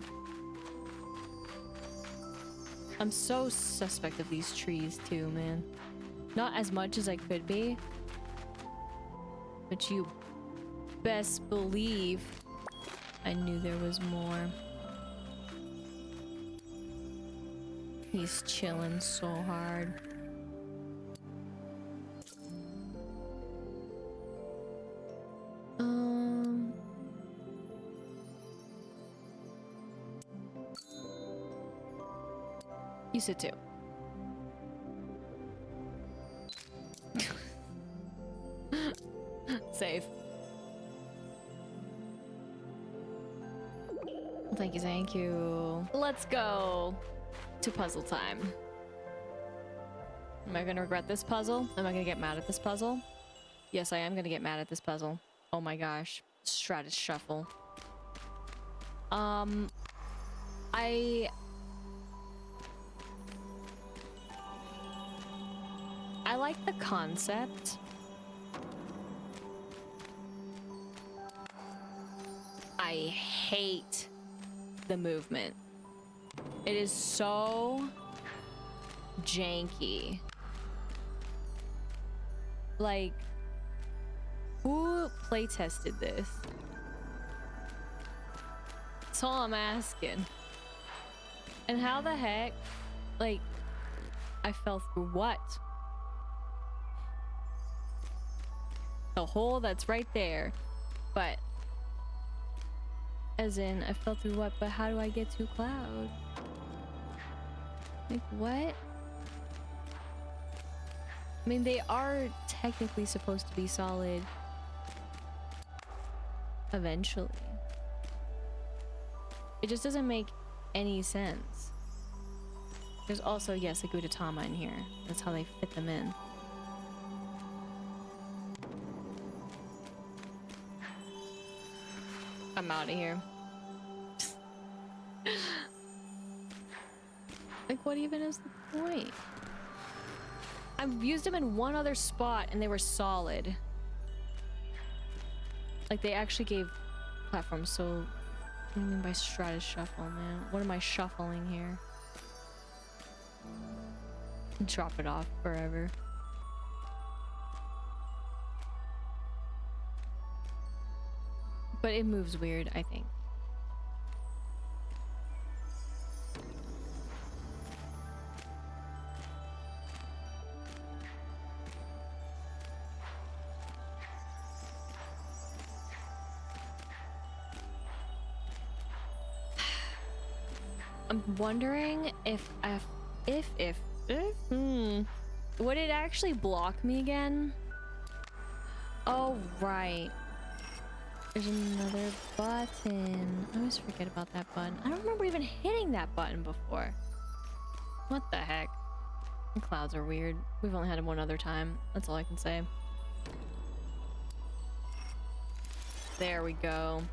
I'm so suspect of these trees too, man. Not as much as I could be, but you best believe I knew there was more. He's chilling so hard. You sit too. Save. Thank you. Let's go to puzzle time. Am I gonna regret this puzzle? Am I gonna get mad at this puzzle? Yes, I am gonna get mad at this puzzle. Oh my gosh. Stratus Shuffle. I like the concept. I hate the movement. It is so janky. Like, who playtested this? That's all I'm asking. And how the heck, like, I fell through what? The hole that's right there. But, as in, I fell through what? But how do I get to Cloud? Like, what? I mean, they are technically supposed to be solid eventually. It just doesn't make any sense. There's also, yes, a Gudetama in here. That's how they fit them in. I'm out of here. Like, what even is the point? I've used them in one other spot and they were solid. Like, they actually gave platforms, so what do you mean by Stratus Shuffle, man? What am I shuffling here? Drop it off forever. But it moves weird, I think. I'm wondering if would it actually block me again? Oh, right. There's another button. I always forget about that button. I don't remember even hitting that button before. What the heck? The clouds are weird. We've only had them one other time. That's all I can say. There we go.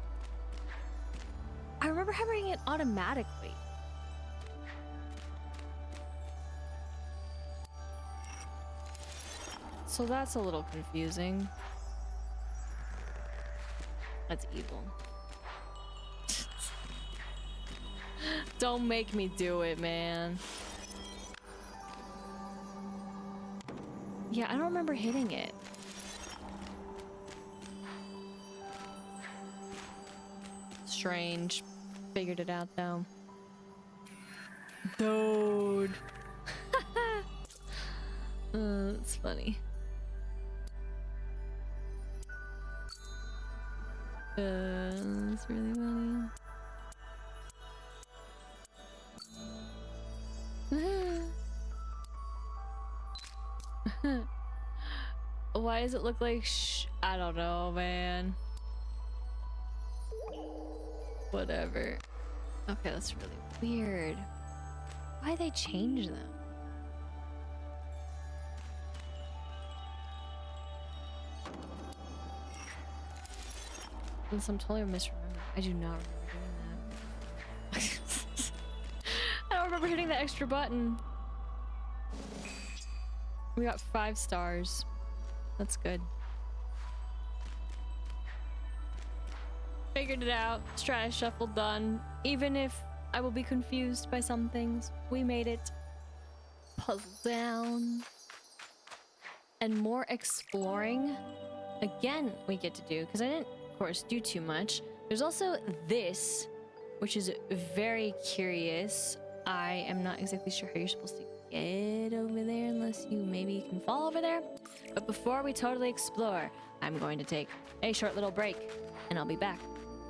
I remember having it automatically. So that's a little confusing. That's evil. Don't make me do it, man. Yeah, I don't remember hitting it. Strange. Figured it out though. Dude. It's funny. It's really funny. Why does it look like I don't know, man. Whatever. Okay, that's really weird. Why they change them? Unless I'm totally misremembering. I do not remember doing that. I don't remember hitting the extra button. We got 5 stars. That's good. Figured it out. Stratus Shuffle done. Even if I will be confused by some things, we made it. Puzzle down. And more exploring. Again, we get to do, because I didn't, of course, do too much. There's also this, which is very curious. I am not exactly sure how you're supposed to get over there unless you maybe can fall over there. But before we totally explore, I'm going to take a short little break and I'll be back.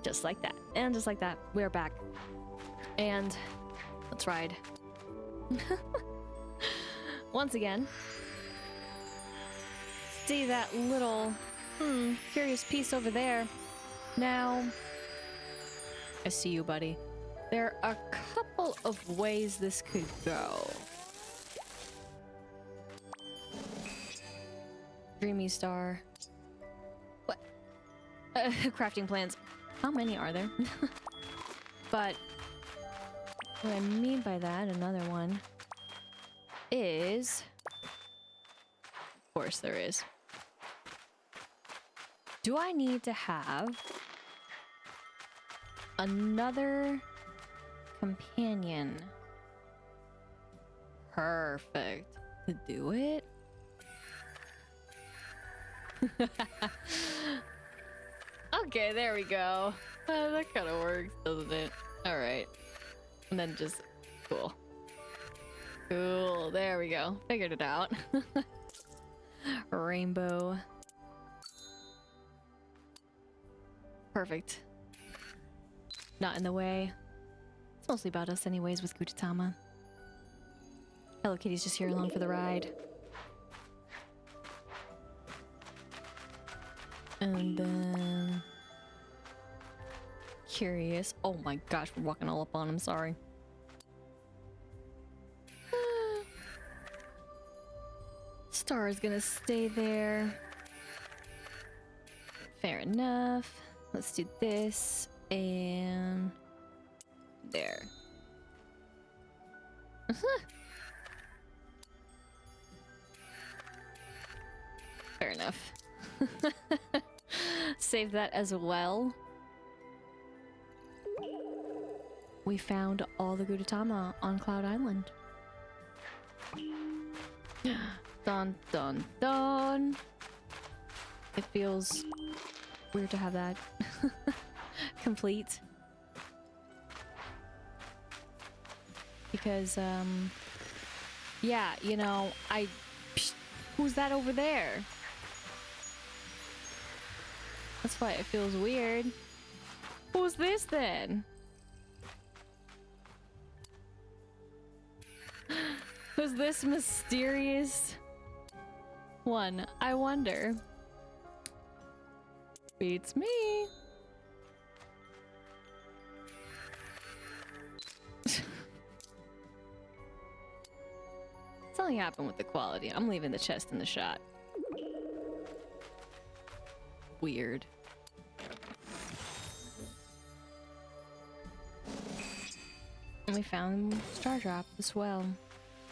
Just like that. And just like that, we're back. And let's ride. Once again, see that little curious piece over there. Now, I see you, buddy. There are a couple of ways this could go. Dreamy star. What? Crafting plans. How many are there? But what I mean by that, another one, is... Of course there is. Do I need to have another companion? Perfect. To do it? Okay, there we go. That kind of works, doesn't it? All right. And then just... Cool. Cool. There we go. Figured it out. Rainbow. Perfect. Not in the way. It's mostly about us anyways with Gudetama. Hello Kitty's just here along for the ride. And then... Curious. Oh my gosh, we're walking all up on him, sorry. Star is gonna stay there. Fair enough. Let's do this and there. Fair enough. Save that as well. We found all the Gudetama on Cloud Island. Dun dun dun. It feels weird to have that complete. Because, yeah, you know, who's that over there? That's why it feels weird. Who's this then? Who's this mysterious one? I wonder. Beats me. Something happened with the quality. I'm leaving the chest in the shot. Weird. And we found Star Drop as well.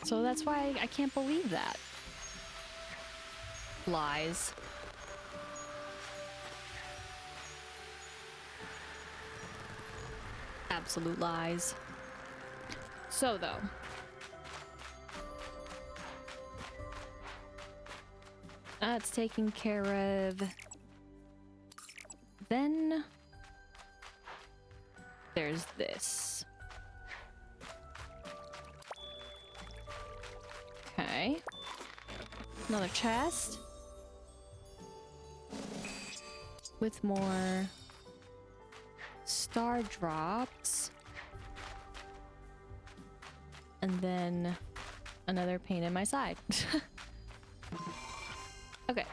So that's why I can't believe that. Lies. Absolute lies. So though. That's taken care of. Then there's this. Okay. Another chest. With more star drops. And then another pain in my side. Okay.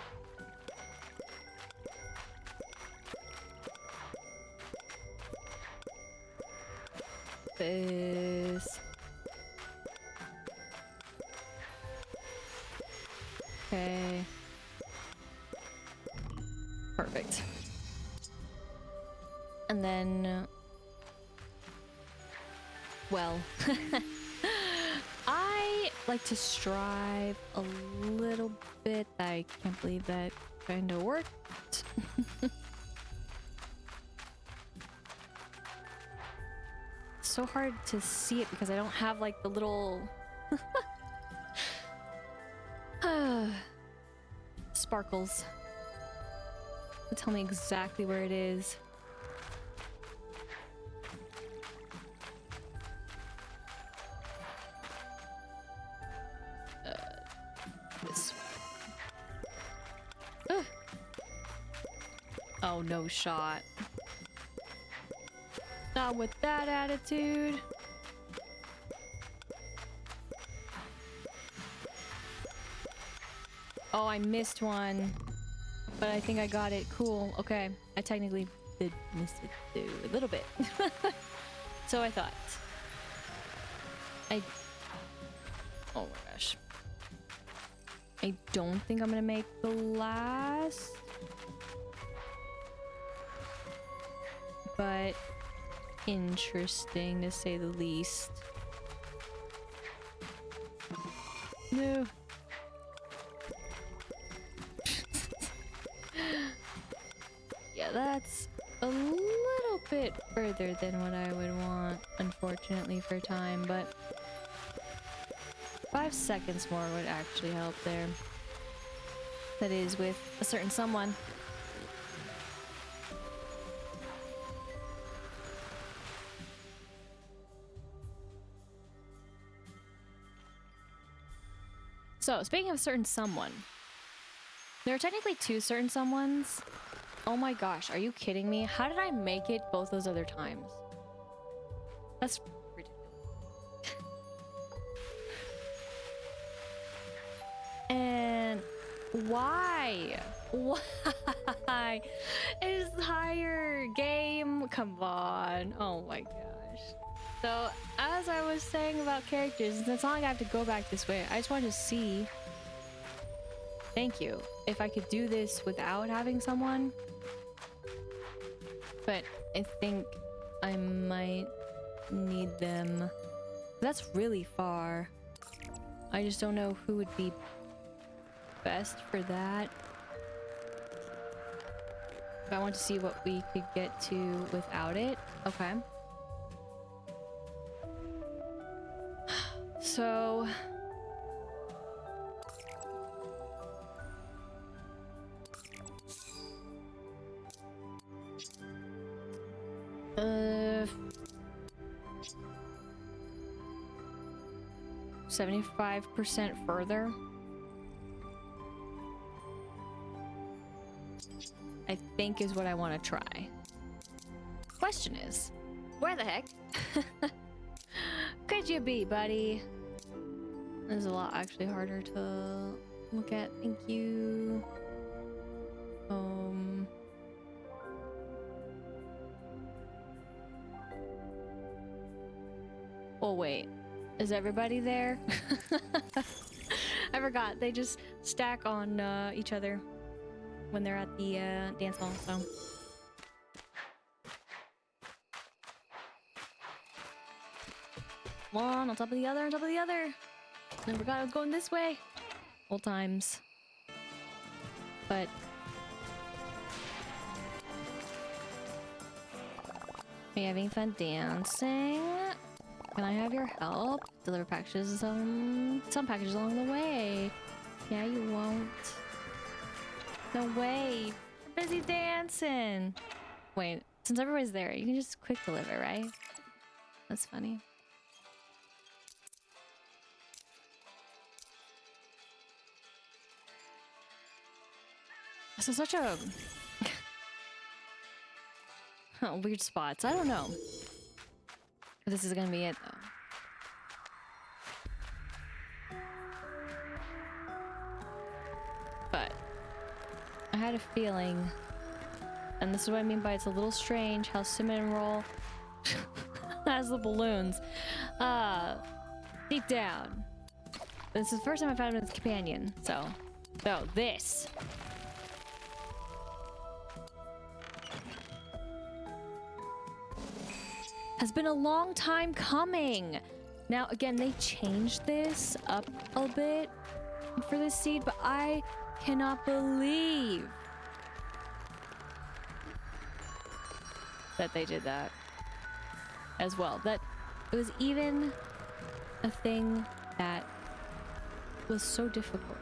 This. Okay. Perfect. And then, well, I like to strive a little bit. I can't believe that kind of worked. So hard to see it because I don't have like the little sparkles to tell me exactly where it is. This way. Oh, no shot. Not with that attitude. Oh, I missed one. But I think I got it. Cool. Okay. I technically did miss it too. A little bit. So I thought. Oh my gosh. I don't think I'm gonna make the last. But interesting to say the least. No. Yeah, that's a little bit further than what I would want, unfortunately, for time, but 5 seconds more would actually help there. That is with a certain someone. So, speaking of certain someone, there are technically 2 certain someones. Oh my gosh, are you kidding me? How did I make it both those other times? That's ridiculous. And why? Why? It's higher game. Come on. Oh my gosh. So, as I was saying about characters, it's not like I have to go back this way. I just wanted to see. Thank you. If I could do this without having someone. But I think I might need them. That's really far. I just don't know who would be best for that. But I want to see what we could get to without it. Okay. So... Uh... 75% further. I think is what I want to try. Question is, where the heck could you be, buddy? This is a lot actually harder to look at. Thank you. Oh wait, is everybody there? I forgot. They just stack on each other when they're at the dance hall, so. One on top of the other, on top of the other. I forgot I was going this way. Old times. But are you having fun dancing? Can I have your help? Deliver packages, some packages along the way. Yeah, you won't. No way. We're busy dancing. Wait, since everybody's there, you can just quick deliver, right? That's funny. This is such a weird spots. I don't know. This is gonna be it though. But I had a feeling, and this is what I mean by it's a little strange how Cinnamon Roll has the balloons. Deep down. This is the first time I've had him as a companion, so this. Has been a long time coming. Now, again, they changed this up a bit for this seed, but I cannot believe that they did that as well. That it was even a thing that was so difficult.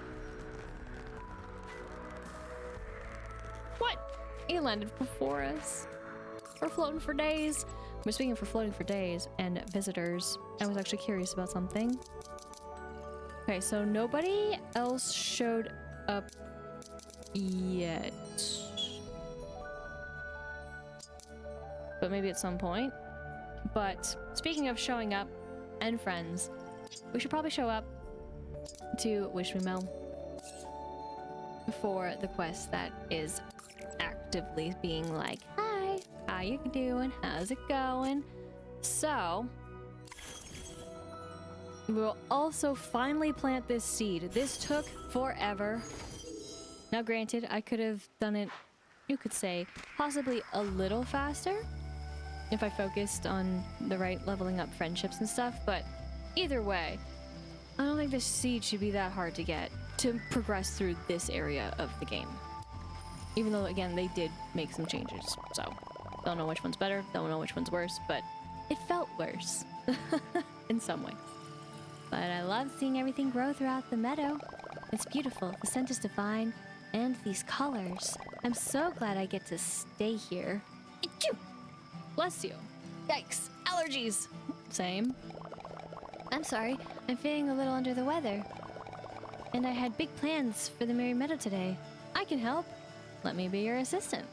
What? He landed before us. We're floating for days. We're speaking for floating for days and visitors. I was actually curious about something. Okay, so nobody else showed up yet. But maybe at some point. But speaking of showing up and friends, we should probably show up to Wish Me Well for the quest that is actively being like, hi, how you doing? How's it going? So we'll also finally plant this seed. This took forever. Now granted, I could have done it, you could say, possibly a little faster if I focused on the right leveling up friendships and stuff, but either way, I don't think this seed should be that hard to get to progress through this area of the game. Even though, again, they did make some changes, so don't know which one's better, don't know which one's worse, but it felt worse in some ways. But I love seeing everything grow throughout the meadow. It's beautiful, the scent is divine, and these colors. I'm so glad I get to stay here. Achoo! Bless you. Yikes, allergies. Same. I'm sorry, I'm feeling a little under the weather. And I had big plans for the Merry Meadow today. I can help. Let me be your assistant.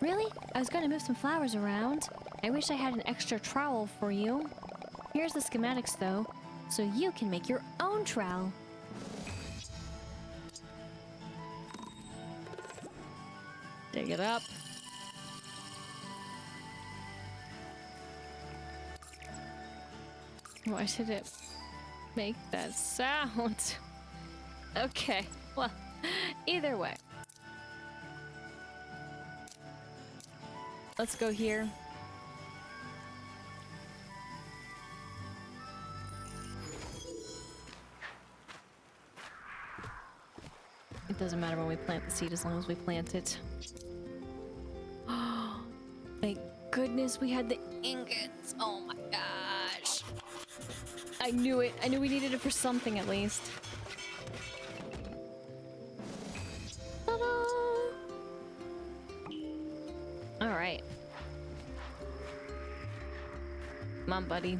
Really? I was going to move some flowers around. I wish I had an extra trowel for you. Here's the schematics though, so you can make your own trowel. Dig it up. Why did it make that sound? Okay, well, either way. Let's go here. It doesn't matter when we plant the seed as long as we plant it. Oh, thank goodness we had the ingots. Oh my gosh. I knew it. I knew we needed it for something at least. Ta-da! Alright. Come on, buddy.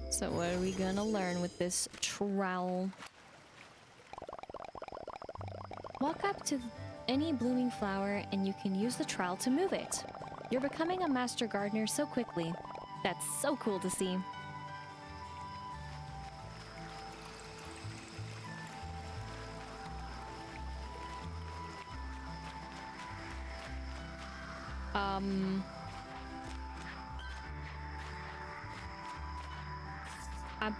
So what are we gonna learn with this trowel? Walk up to any blooming flower and you can use the trowel to move it. You're becoming a master gardener so quickly. That's so cool to see. I'm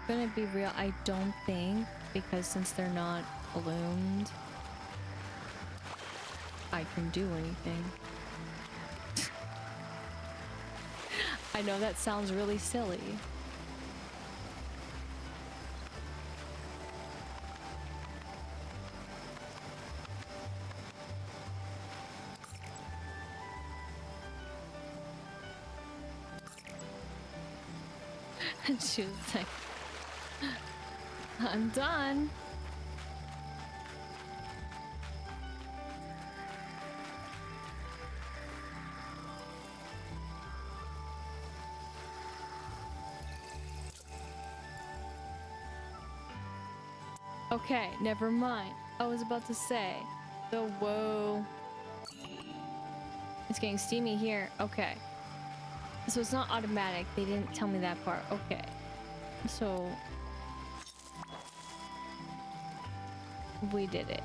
gonna be real, I don't think, because since they're not ballooned, I can do anything. I know that sounds really silly. And she was like, I'm done. Okay, never mind. I was about to say, the whoa. It's getting steamy here. Okay. So it's not automatic. They didn't tell me that part. Okay. So we did it.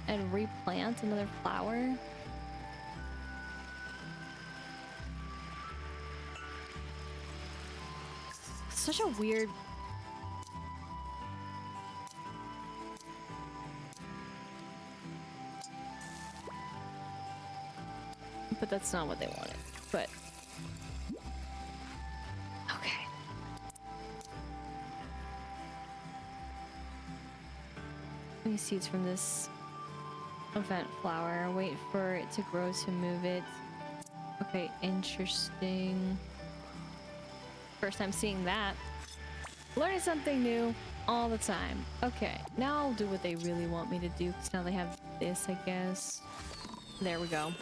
And replant another flower. Such a weird... But that's not what they wanted. But... Okay. Any seeds from this event flower. Wait for it to grow to move it. Okay, interesting. First time seeing that. Learning something new all the time. Okay, now I'll do what they really want me to do, because now they have this, I guess. There we go.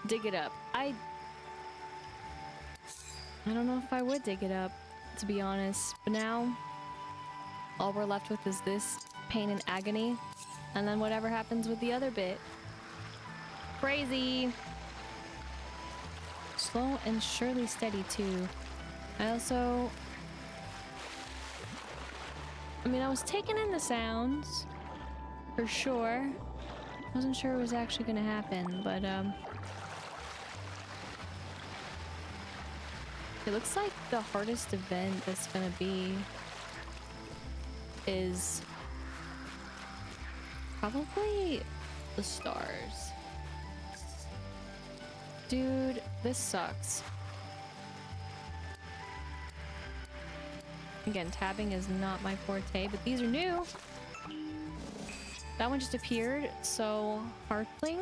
Dig it up. I don't know if I would dig it up, to be honest. But now, all we're left with is this pain and agony. And then whatever happens with the other bit. Crazy! Slow and surely steady too. I mean, I was taking in the sounds for sure. Wasn't sure it was actually gonna happen, but it looks like the hardest event that's gonna be is probably the stars. Dude, this sucks. Again, tabbing is not my forte, but these are new. That one just appeared, so Earthling?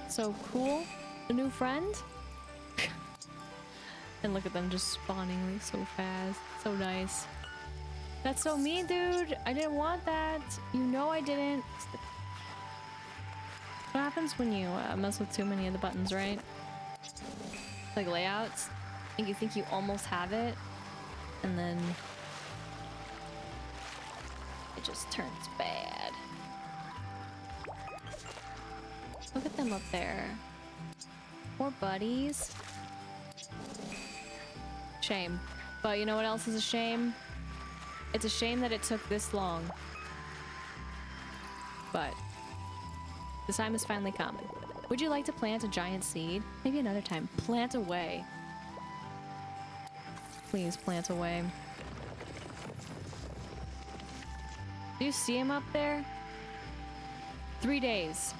So cool. A new friend. And look at them just spawning like so fast. So nice. That's so mean, dude. I didn't want that. You know I didn't. What happens when you mess with too many of the buttons, right? Like layouts. And you think you almost have it, and then it just turns bad. Look at them up there. Poor buddies. Shame. But you know what else is a shame? It's a shame that it took this long. But the time has finally come. Would you like to plant a giant seed? Maybe another time. Plant away. Please plant away. Do you see him up there? 3 days.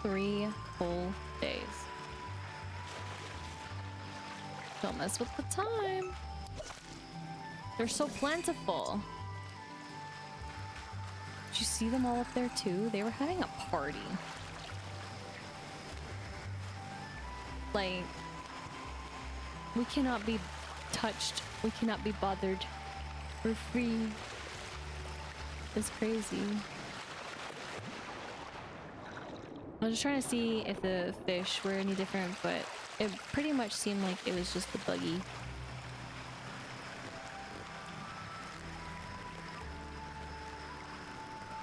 3 whole days. Don't mess with the time. They're so plentiful. Did you see them all up there too? They were having a party. Like, we cannot be touched. We cannot be bothered. We're free. It's crazy. I was just trying to see if the fish were any different, but it pretty much seemed like it was just the buggy.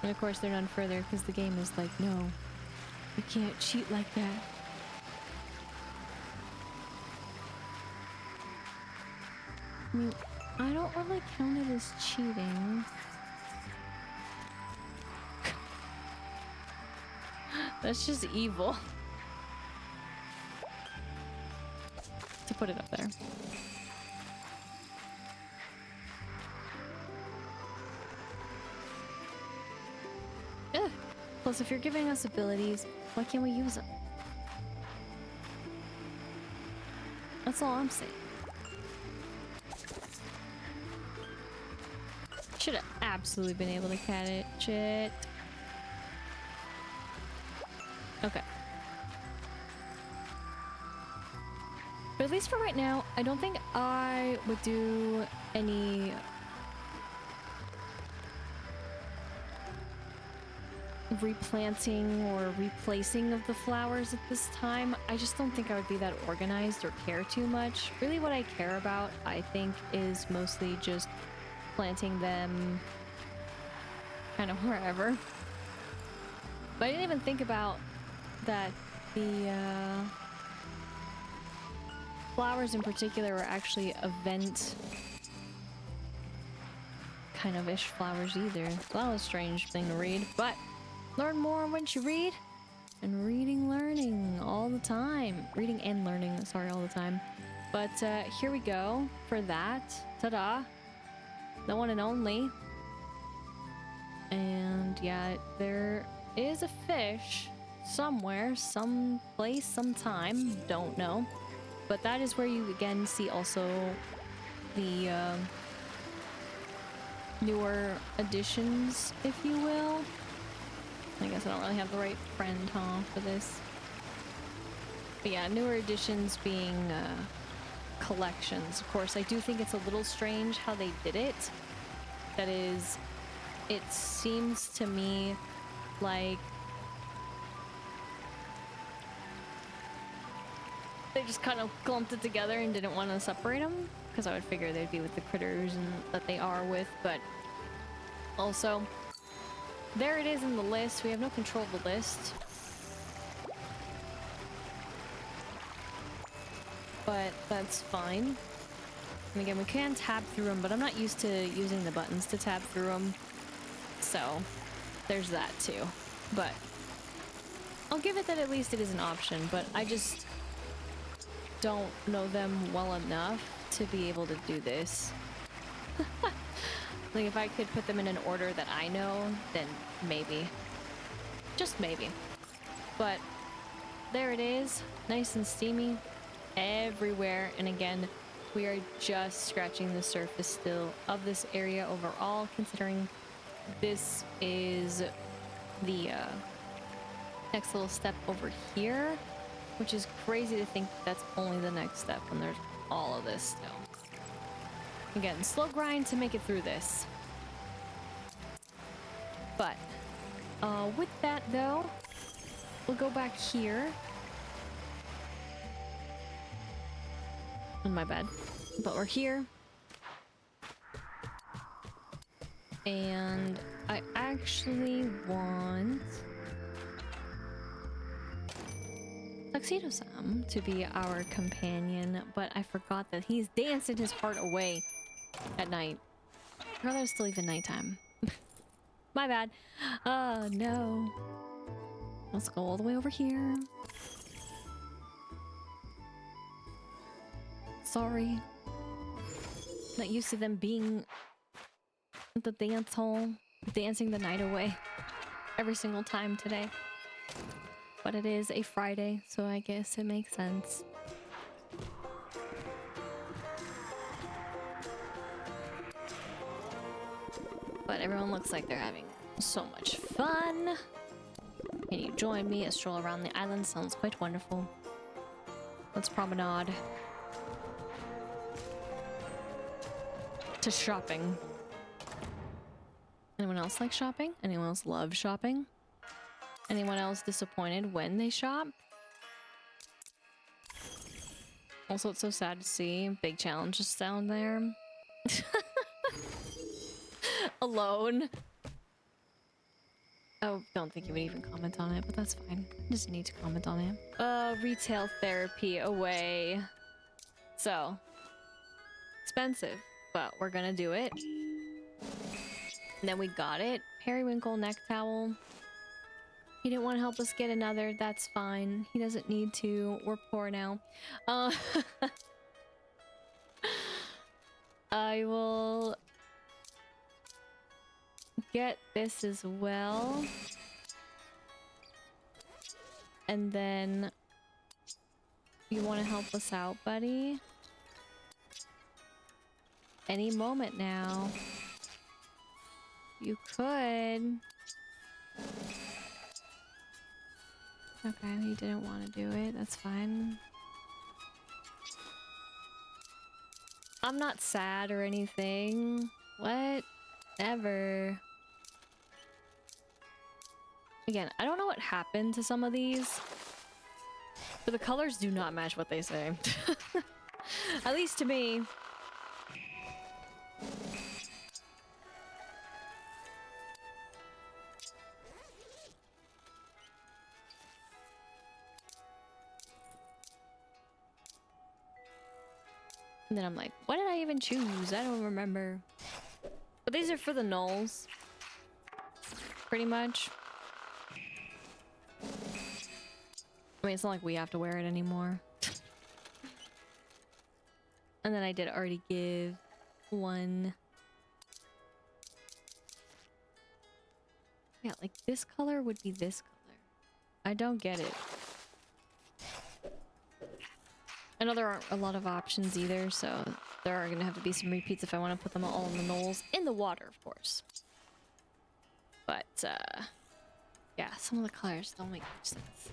And of course they're none further because the game is like, no, you can't cheat like that. I mean, I don't really count it as cheating. That's just evil. To put it up there. Ugh. Plus, if you're giving us abilities, why can't we use them? That's all I'm saying. Should have absolutely been able to catch it. Okay. But at least for right now, I don't think I would do any replanting or replacing of the flowers at this time. I just don't think I would be that organized or care too much. Really what I care about, I think, is mostly just planting them kind of wherever. But I didn't even think about that the flowers in particular are actually event kind of ish flowers either. So that was a strange thing to read, but learn more once you read. And reading, learning all the time. Reading and learning, sorry, all the time. But here we go for that. Ta-da! The one and only. And yeah, there is a fish somewhere, someplace, sometime, don't know. But that is where you again see also the newer additions, if you will. I guess I don't really have the right friend, huh, for this. But yeah, newer additions being collections. Of course, I do think it's a little strange how they did it. That is, it seems to me like they just kind of clumped it together and didn't want to separate them, because I would figure they'd be with the critters and that they are with, but also there it is in the list. We have no control of the list, but that's fine. And again, we can tab through them, but I'm not used to using the buttons to tab through them, so there's that too. But I'll give it that at least it is an option, but I just don't know them well enough to be able to do this. Like, if I could put them in an order that I know, then maybe. Just maybe. But there it is, nice and steamy everywhere. And again, we are just scratching the surface still of this area overall, considering this is the next little step over here, which is crazy to think that's only the next step when there's all of this still. Again, slow grind to make it through this. But with that though, we'll go back here. My bad. But we're here. And I actually want Tuxedo Sam to be our companion, but I forgot that he's dancing his heart away at night. I forgot that it's still even nighttime. My bad. Oh no. Let's go all the way over here. Sorry. Not used to them being at the dance hall, dancing the night away every single time today. But it is a Friday, so I guess it makes sense. But everyone looks like they're having so much fun. Can you join me? A stroll around the island sounds quite wonderful. Let's promenade to shopping. Anyone else like shopping? Anyone else love shopping? Anyone else disappointed when they shop? Also, it's so sad to see big challenges down there. Alone. Oh, don't think you would even comment on it, but that's fine. Just need to comment on it. Retail therapy away. So, expensive. but we're gonna do it. And then we got it. Periwinkle neck towel. He didn't want to help us get another. That's fine. He doesn't need to. We're poor now. I will get this as well. And then you want to help us out, buddy? Any moment now. You could. Okay, he didn't want to do it. That's fine. I'm not sad or anything. Whatever. Again, I don't know what happened to some of these, but the colors do not match what they say. At least to me. And then I'm like, what did I even choose? I don't remember. But these are for the nulls. Pretty much. I mean, it's not like we have to wear it anymore. And then I did already give one. Yeah, like this color would be this color. I don't get it. I know there aren't a lot of options either, so there are gonna have to be some repeats if I want to put them all in the nulls. In the water, of course. But, yeah, some of the colors don't make much sense.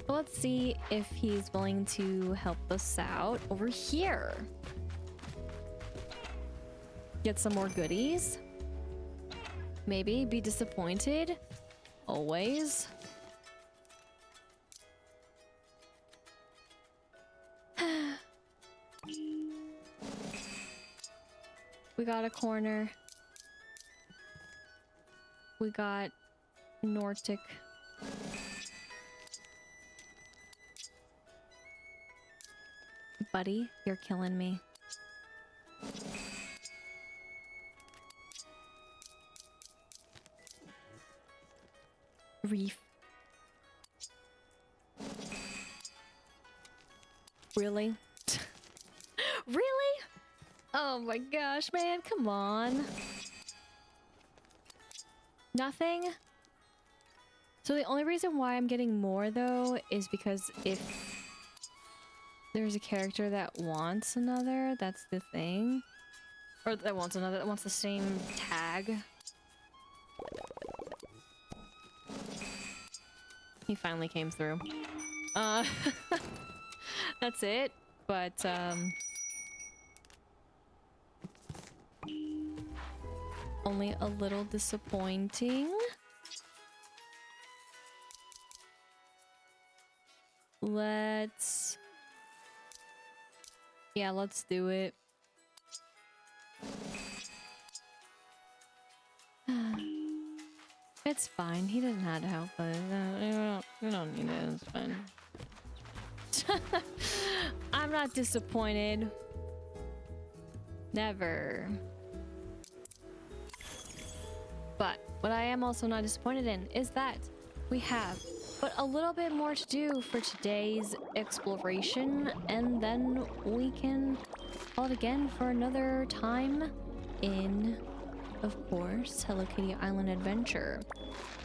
Let's see if he's willing to help us out over here. Get some more goodies. Maybe be disappointed. Always. We got a corner. We got Nordic. Buddy, you're killing me. Reef. Really? Really? Oh my gosh, man, come on. Nothing? So the only reason why I'm getting more though is because if there's a character that wants another, that's the thing. Or that wants another, that wants the same tag. He finally came through. That's it. But, only a little disappointing. Let's... Yeah, let's do it. It's fine. He doesn't have to help us. We don't need it. It's fine. I'm not disappointed. Never. But what I am also not disappointed in is that we have but a little bit more to do for today's exploration, and then we can call it again for another time in, of course, Hello Kitty Island Adventure.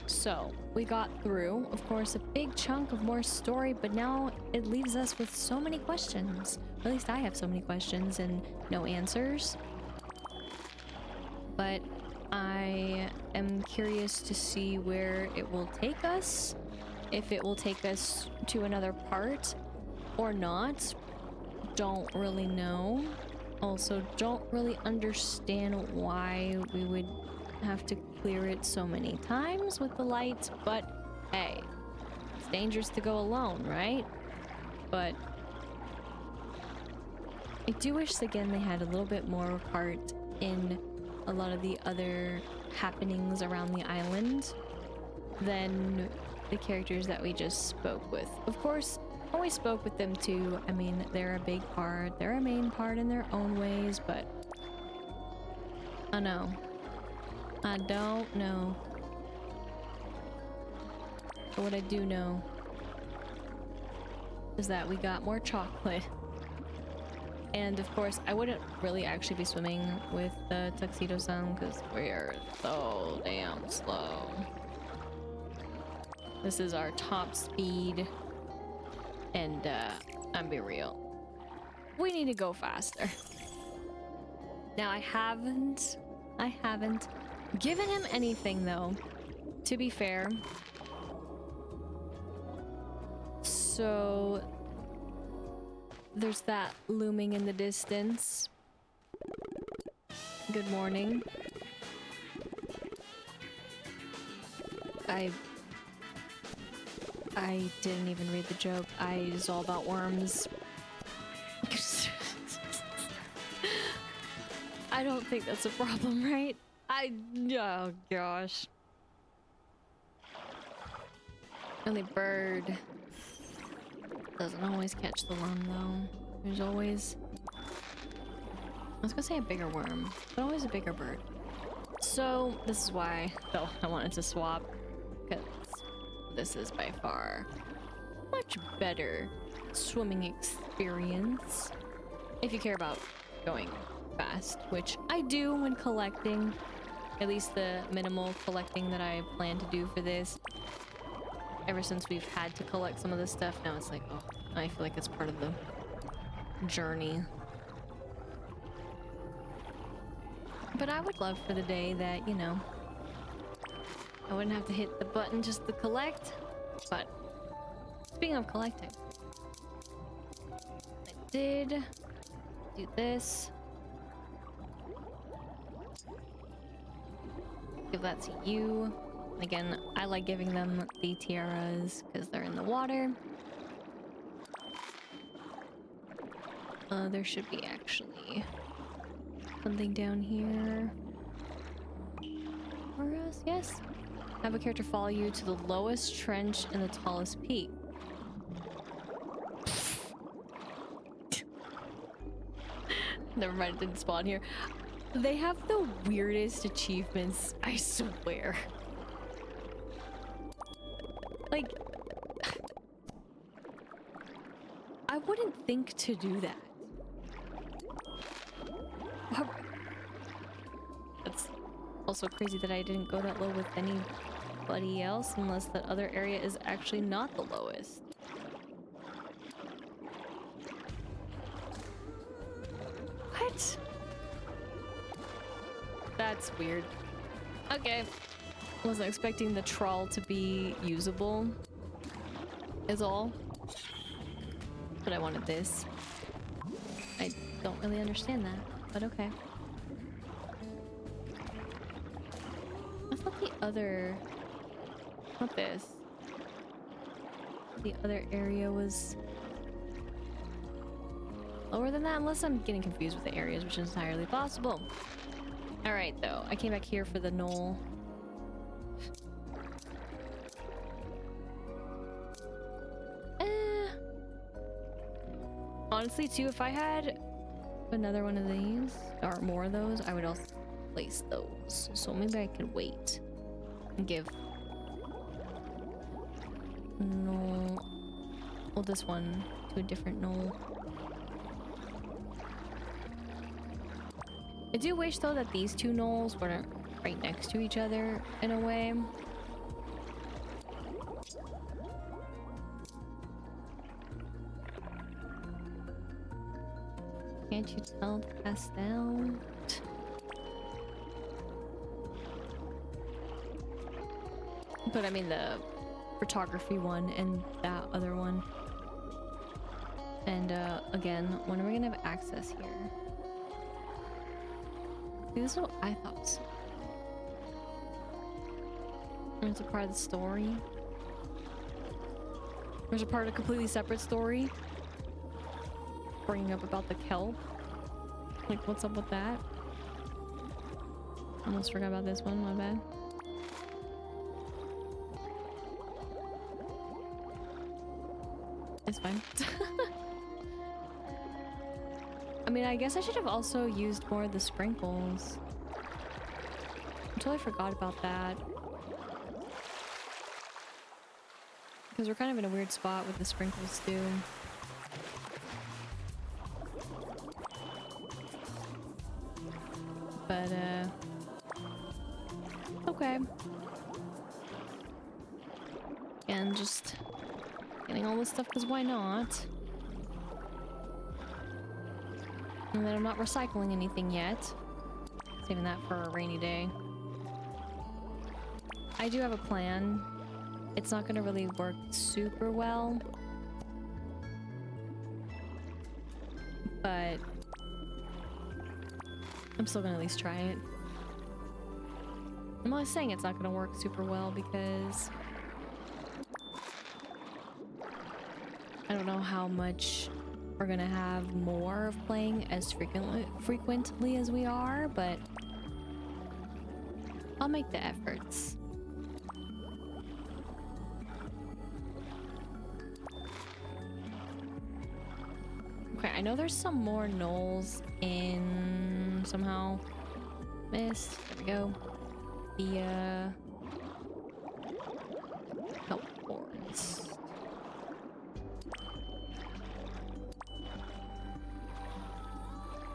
So we got through, of course, a big chunk of more story, but now it leaves us with so many questions. Or at least I have so many questions and no answers. But I am curious to see where it will take us. If it will take us to another part or not, don't really know. Also, don't really understand why we would have to clear it so many times with the lights, but hey, it's dangerous to go alone, right? But I do wish, again, they had a little bit more part in a lot of the other happenings around the island than the characters that we just spoke with. Of course, when we spoke with them too, I mean, they're a big part, they're a main part in their own ways, but I know. I don't know. But what I do know is that we got more chocolate. And of course, I wouldn't really actually be swimming with the Tuxedo-san because we're so damn slow. This is our top speed. And I'm be real. We need to go faster. Now I haven't given him anything though, to be fair. So there's that looming in the distance. Good morning. I didn't even read the joke. It's all about worms. I don't think that's a problem, right? Oh gosh. Only bird doesn't always catch the worm though. There's always, I was gonna say a bigger worm, but always a bigger bird. So this is why I wanted to swap, because this is by far much better swimming experience if you care about going fast, which I do when collecting, at least the minimal collecting that I plan to do for this. Ever since we've had to collect some of this stuff, now it's like, oh, I feel like it's part of the journey. But I would love for the day that, you know, I wouldn't have to hit the button just to collect. But speaking of collecting, I did do this. Give that to you. Again, I like giving them the tiaras because they're in the water. There should be actually something down here for us. Yes. Have a character follow you to the lowest trench and the tallest peak. Never mind, it didn't spawn here. They have the weirdest achievements, I swear. Like, I wouldn't think to do that. That's also crazy that I didn't go that low with anybody else, unless that other area is actually not the lowest. What? That's weird. Okay. Wasn't expecting the trawl to be usable, is all. But I wanted this. I don't really understand that, but okay. I thought the other... Not this. The other area was lower than that, unless I'm getting confused with the areas, which is entirely possible. Alright, though. I came back here for the knoll. Honestly, too, if I had another one of these, or more of those, I would also place those. So maybe I could wait and give... No... Well, this one to a different knoll. I do wish, though, that these two knolls weren't right next to each other, in a way. Can't you tell the pastel? But I mean the photography one and that other one. And again, when are we gonna have access here? See, this is what I thought so. It's a part of the story. There's a part of a completely separate story. Bringing up about the kelp. Like, what's up with that? Almost forgot about this one, my bad. It's fine. I mean, I guess I should have also used more of the sprinkles. I totally forgot about that. Because we're kind of in a weird spot with the sprinkles too. But, okay. And just getting all this stuff, because why not? And then I'm not recycling anything yet. Saving that for a rainy day. I do have a plan. It's not going to really work super well. But I'm still going to at least try it. I'm only saying it's not going to work super well because I don't know how much we're going to have more of playing as frequently as we are, but I'll make the efforts. Okay, I know there's some more gnolls in somehow. Mist. There we go. The no, forest.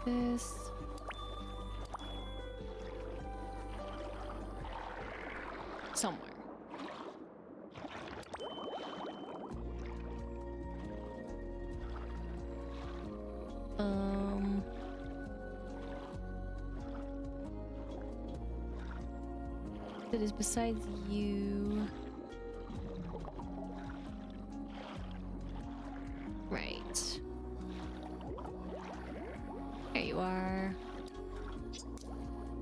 This. Somewhere. That is besides you. Right. There you are.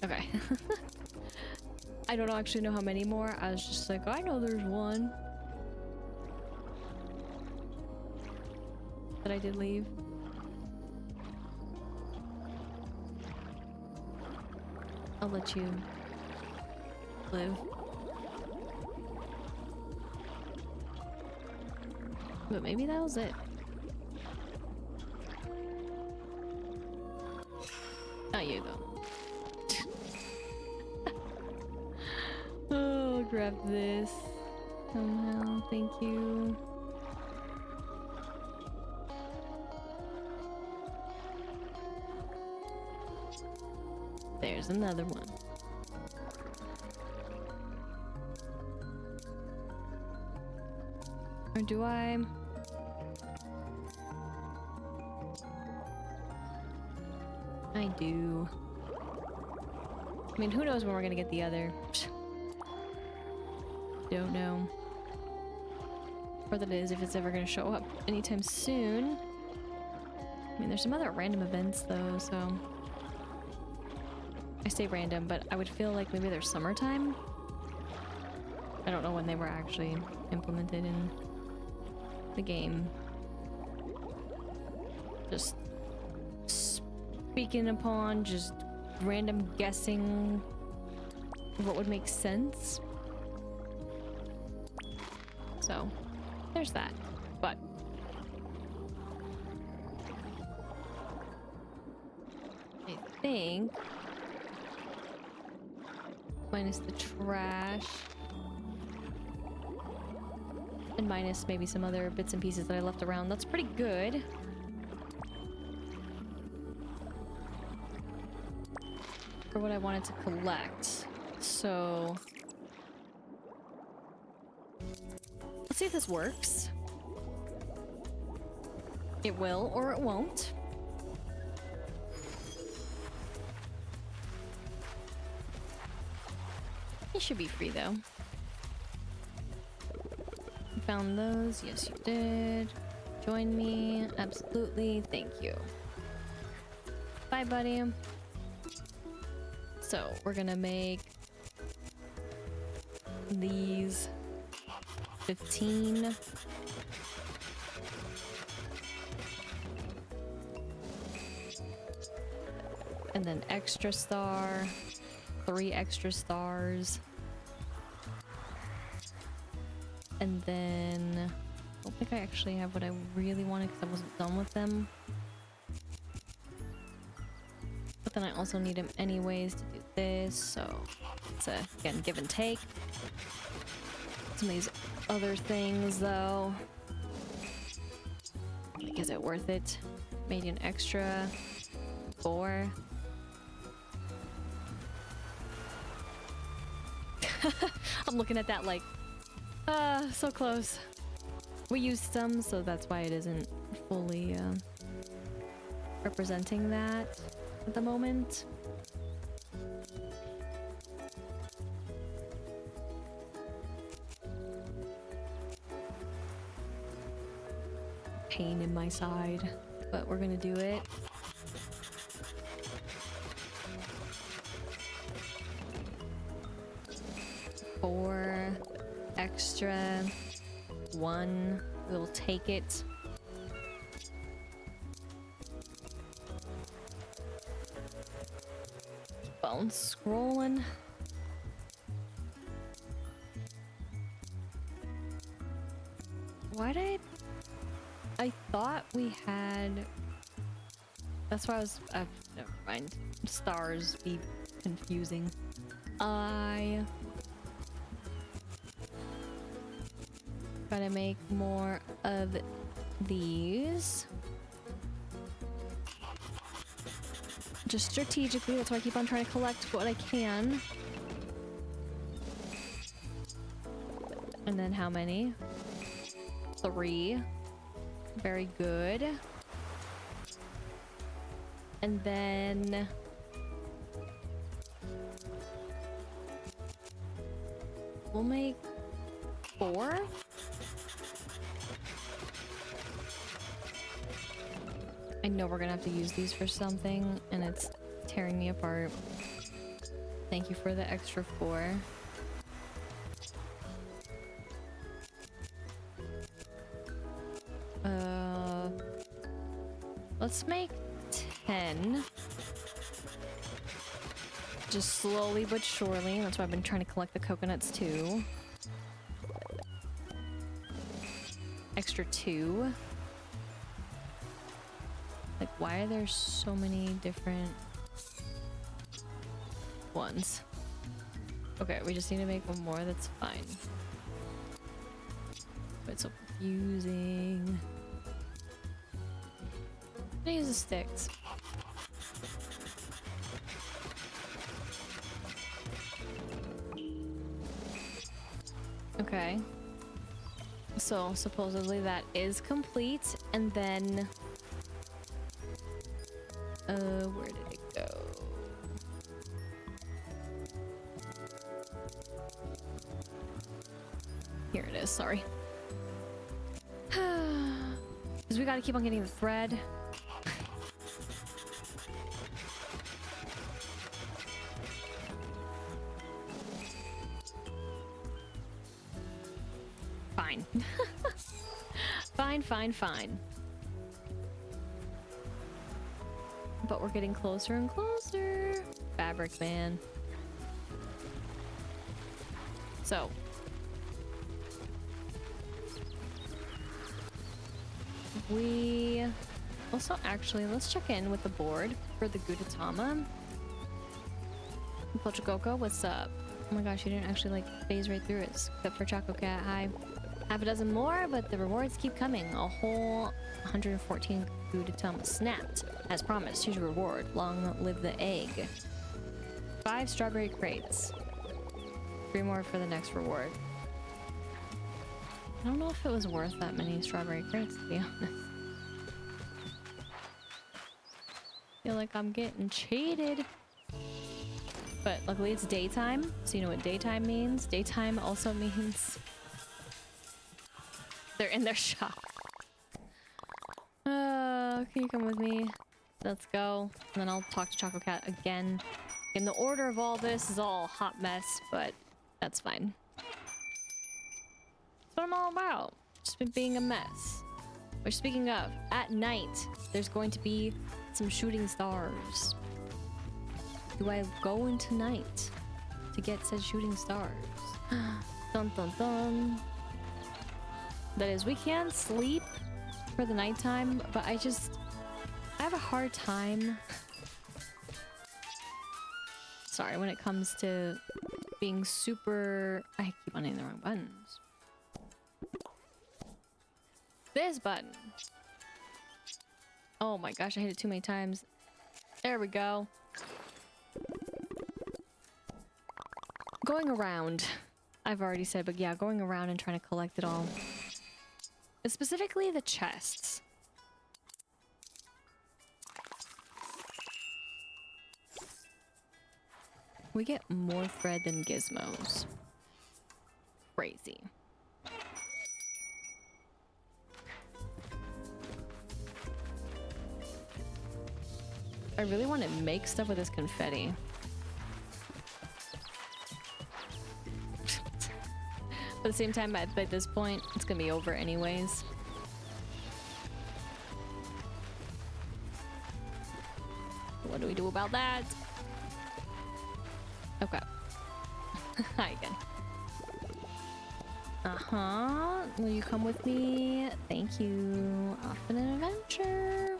Okay. I don't actually know how many more. I was just like, I know there's one. That I did leave. I'll let you live. But maybe that was it. Not you, though. Oh, I'll grab this somehow. Thank you. There's another one. Or do I? I do. I mean, who knows when we're gonna get the other? Don't know. Or that is, if it's ever gonna show up anytime soon. I mean, there's some other random events though, so. I say random, but I would feel like maybe they're summertime. I don't know when they were actually implemented in the game. Just speaking upon just random guessing what would make sense. So there's that. But I think minus the trash and minus maybe some other bits and pieces that I left around, that's pretty good. For what I wanted to collect. So let's see if this works. It will or it won't. You should be free though. You found those? Yes, you did. Join me? Absolutely. Thank you. Bye, buddy. So we're gonna make these 15. And then extra star, 3 extra stars. And then don't think I actually have what I really wanted because I wasn't done with them. But then I also need him anyways to do this, so it's a, again, give and take. Some of these other things, though. Like, is it worth it? Maybe an extra 4. I'm looking at that like, so close. We used some, so that's why it isn't fully representing that at the moment. Pain in my side, but we're gonna do it. Four extra, 1, we'll take it. Phone scrolling. Why did I thought we had, that's why I was, never mind, stars be confusing. I gotta make more of these. Just strategically, that's why I keep on trying to collect what I can. And then how many? 3. Very good. And then we'll make 4. I know we're gonna have to use these for something, and it's tearing me apart. Thank you for the extra 4. Let's make 10. Just slowly but surely. That's why I've been trying to collect the coconuts too. Extra 2. Like, why are there so many different ones? Okay, we just need to make one more. That's fine. But it's so confusing. I'm gonna use the sticks. Okay. So supposedly that is complete, and then where did it go? Here it is, sorry. Because we gotta keep on getting the thread. Fine. Fine. But we're getting closer and closer. Fabric, man. So. We also actually, let's check in with the board for the Gudetama. Chococat, what's up? Oh my gosh, you didn't actually like phase right through it, except for Chococat. Hi. Half a dozen more, but the rewards keep coming. A whole 114 Gudetama snapped. As promised, huge reward. Long live the egg. 5 strawberry crates. 3 more for the next reward. I don't know if it was worth that many strawberry crates, to be honest. Feel like I'm getting cheated. But luckily it's daytime, so you know what daytime means. Daytime also means they're in their shop. Can you come with me? Let's go. And then I'll talk to Chococat again. And the order of all this is all a hot mess, but that's fine. That's what I'm all about. Just been being a mess. Which, speaking of, at night, there's going to be some shooting stars. Do I go into night to get said shooting stars? Dun dun dun. That is, we can sleep for the nighttime, but I have a hard time. Sorry, when it comes to being super... I keep on hitting the wrong buttons. This button. Oh my gosh, I hit it too many times. There we go. Going around. I've already said, but yeah, going around and trying to collect it all. Specifically the chests. We get more thread than gizmos. Crazy. I really want to make stuff with this confetti. But at the same time, at this point, it's gonna be over anyways. What do we do about that? Okay. Hi again. Uh-huh. Will you come with me? Thank you. Off on an adventure.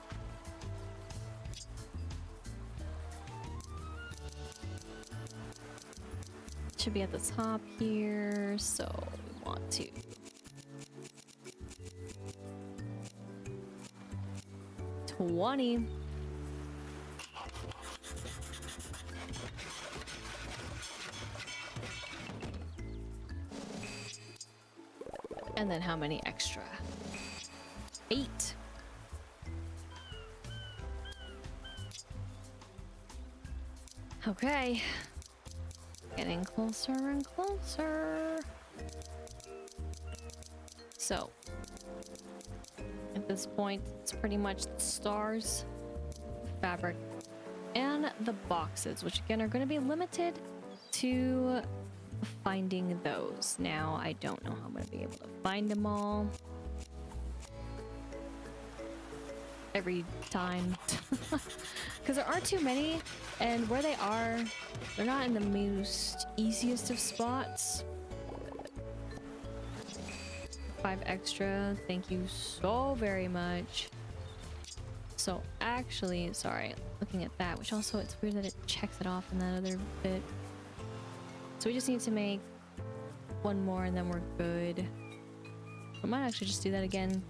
Should be at the top here, so we want to $20. And then how many extra? 8. Okay. Getting closer and closer. So, at this point, it's pretty much the stars, fabric, and the boxes, which again are going to be limited to finding those. Now, I don't know how I'm going to be able to find them all every time. Because there aren't too many, and where they are, they're not in the most easiest of spots. 5 extra, thank you so very much. So actually, sorry, looking at that, which also it's weird that it checks it off in that other bit. So we just need to make 1 more and then we're good. I might actually just do that again.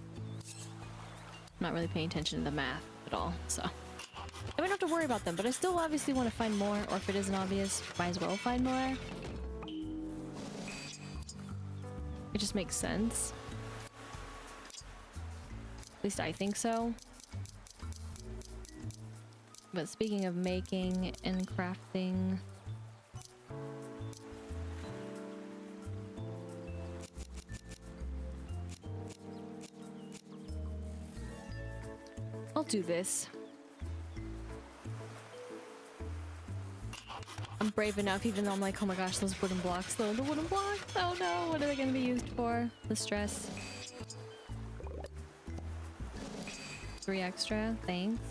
I'm not really paying attention to the math at all, so I don't have to worry about them, but I still obviously want to find more, or if it isn't obvious, might as well find more. It just makes sense. At least I think so. But speaking of making and crafting, I'll do this. I'm brave enough, even though I'm like, oh my gosh, those wooden blocks, though. The wooden blocks, oh no, what are they going to be used for? The stress. 3 extra, thanks.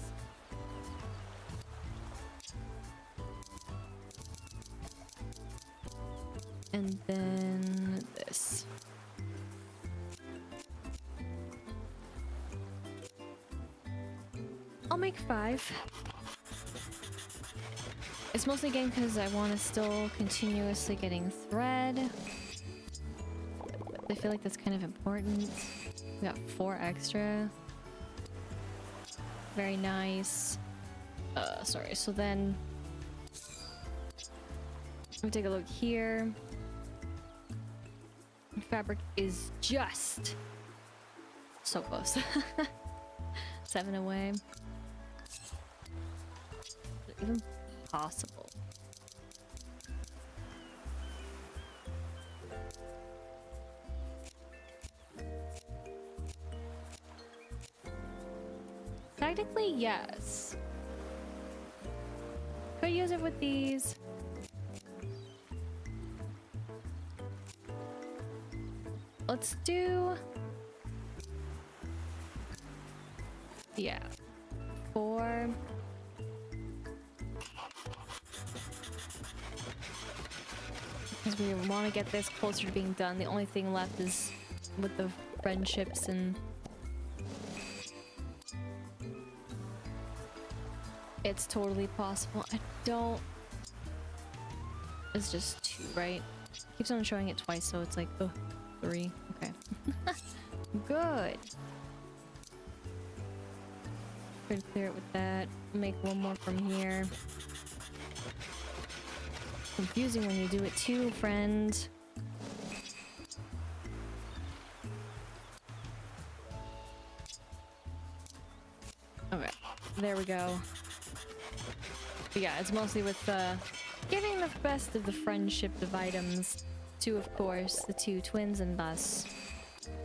And then this. I'll make 5. It's mostly again because I want to still continuously getting thread. I feel like that's kind of important. We got 4 extra. Very nice. Sorry, so then let me take a look here. Fabric is just so close. 7 away. Even possible. Technically, yes. Could use it with these. Let's do... yeah. 4. Because we want to get this closer to being done. The only thing left is with the friendships and it's totally possible. I don't. It's just 2, right? Keeps on showing it twice, so it's like, oh, 3. Okay. Good. Gonna clear it with that. Make one more from here. Confusing when you do it too, friend. Okay, there we go. But yeah, it's mostly with giving the best of the friendship of items to, of course, the 2 twins, and thus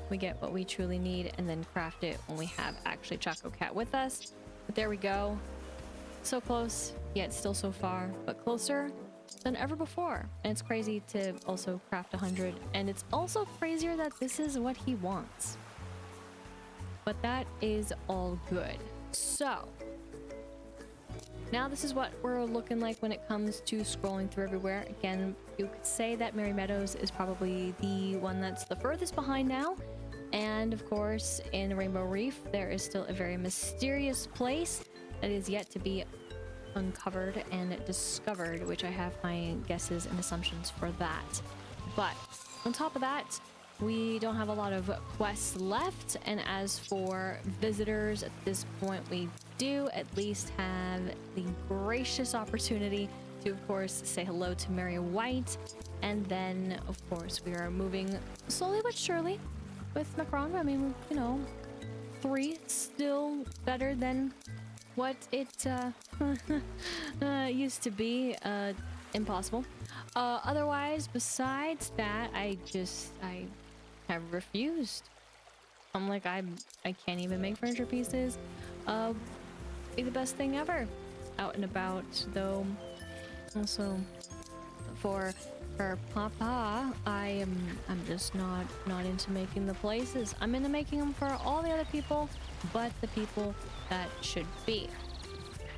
we get what we truly need and then craft it when we have actually Chococat with us. But there we go. So close, yet still so far, but closer than ever before. And it's crazy to also craft 100, and it's also crazier that this is what he wants. But that is all good. So now this is what we're looking like when it comes to scrolling through everywhere. Again, you could say that Merry Meadows is probably the one that's the furthest behind now. And of course, in Rainbow Reef, there is still a very mysterious place that is yet to be uncovered and discovered, which I have my guesses and assumptions for that. But on top of that, we don't have a lot of quests left, and as for visitors, at this point we do at least have the gracious opportunity to, of course, say hello to Mary White, and then, of course, we are moving slowly but surely with Macron. I mean, you know, 3 still better than what it used to be. Impossible. Otherwise, besides that, I have refused. I'm like, I can't even make furniture pieces. Be the best thing ever. Out and about, though. Also, for Papa, I'm just not into making the places. I'm into making them for all the other people, but the people that should be.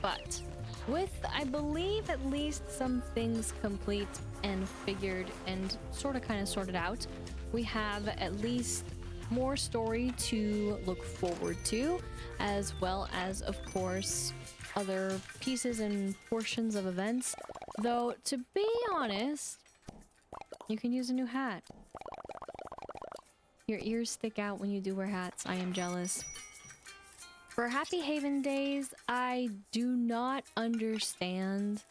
But with, I believe, at least some things complete and figured and kind of sorted out, we have at least more story to look forward to, as well as, of course, other pieces and portions of events. Though, to be honest, you can use a new hat. Your ears stick out when you do wear hats. I am jealous. For Happy Haven Days, I do not understand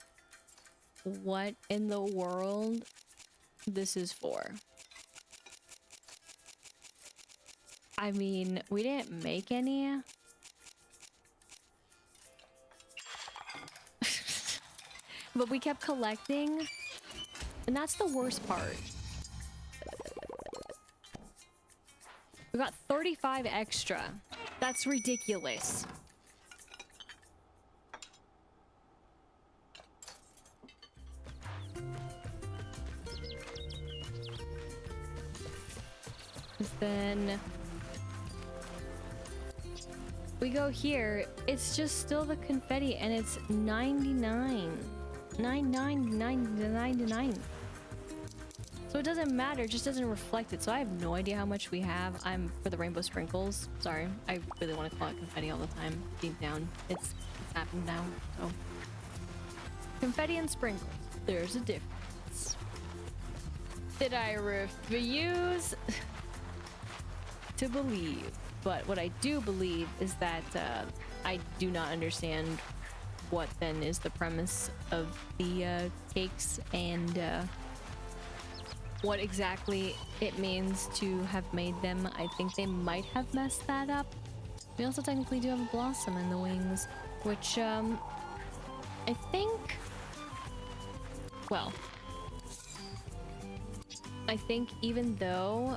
what in the world this is for. I mean, we didn't make any. But we kept collecting. And that's the worst part. We got 35 extra. That's ridiculous. Then we go here, it's just still the confetti, and it's 99. So it doesn't matter, it just doesn't reflect it. So I have no idea how much we have. I'm for the rainbow sprinkles. Sorry, I really want to call it confetti all the time. Deep down, it's happened now. So confetti and sprinkles, there's a difference. Did I refuse to believe? But what I do believe is that I do not understand what then is the premise of the cakes and what exactly it means to have made them. I think they might have messed that up. We also technically do have a blossom in the wings, which I think, well, I think even though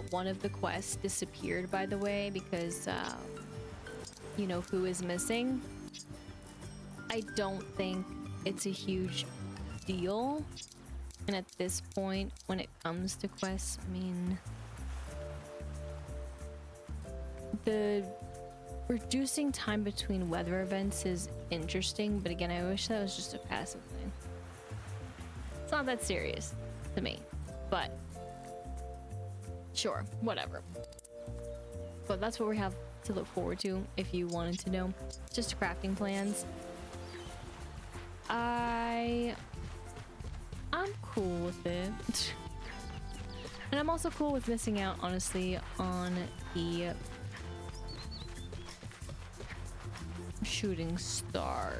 one of the quests disappeared, by the way, because you know who is missing, I don't think it's a huge deal. And at this point, when it comes to quests, I mean, the reducing time between weather events is interesting, but again, I wish that was just a passive thing. It's not that serious to me, but sure, whatever. But that's what we have to look forward to if you wanted to know. Just crafting plans. I'm cool with it. And I'm also cool with missing out, honestly, on the shooting star.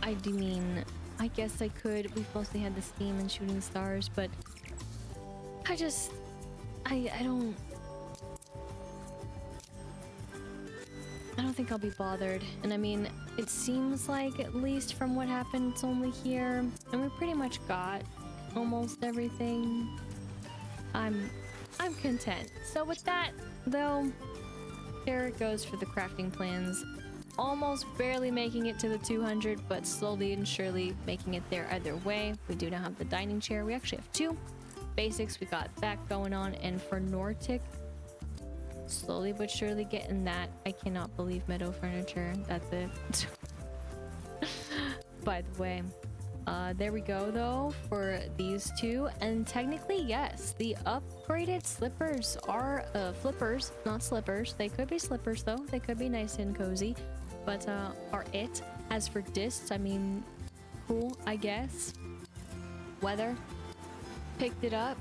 I do mean, I guess I could. We've mostly had the Steam and shooting stars, but I don't think I'll be bothered. And I mean, it seems like, at least from what happened, it's only here, and we pretty much got almost everything. I'm content. So with that, though, there it goes for the crafting plans. Almost barely making it to the 200, but slowly and surely making it there either way. We do now have the dining chair. We actually have 2 basics. We got that going on, and for Nortic, slowly but surely getting that. I cannot believe Meadow Furniture. That's it. By the way, there we go though for these 2, and technically yes, the upgraded slippers are flippers, not slippers. They could be slippers though. They could be nice and cozy, but are it. As for discs, I mean, cool, I guess. Weather, picked it up.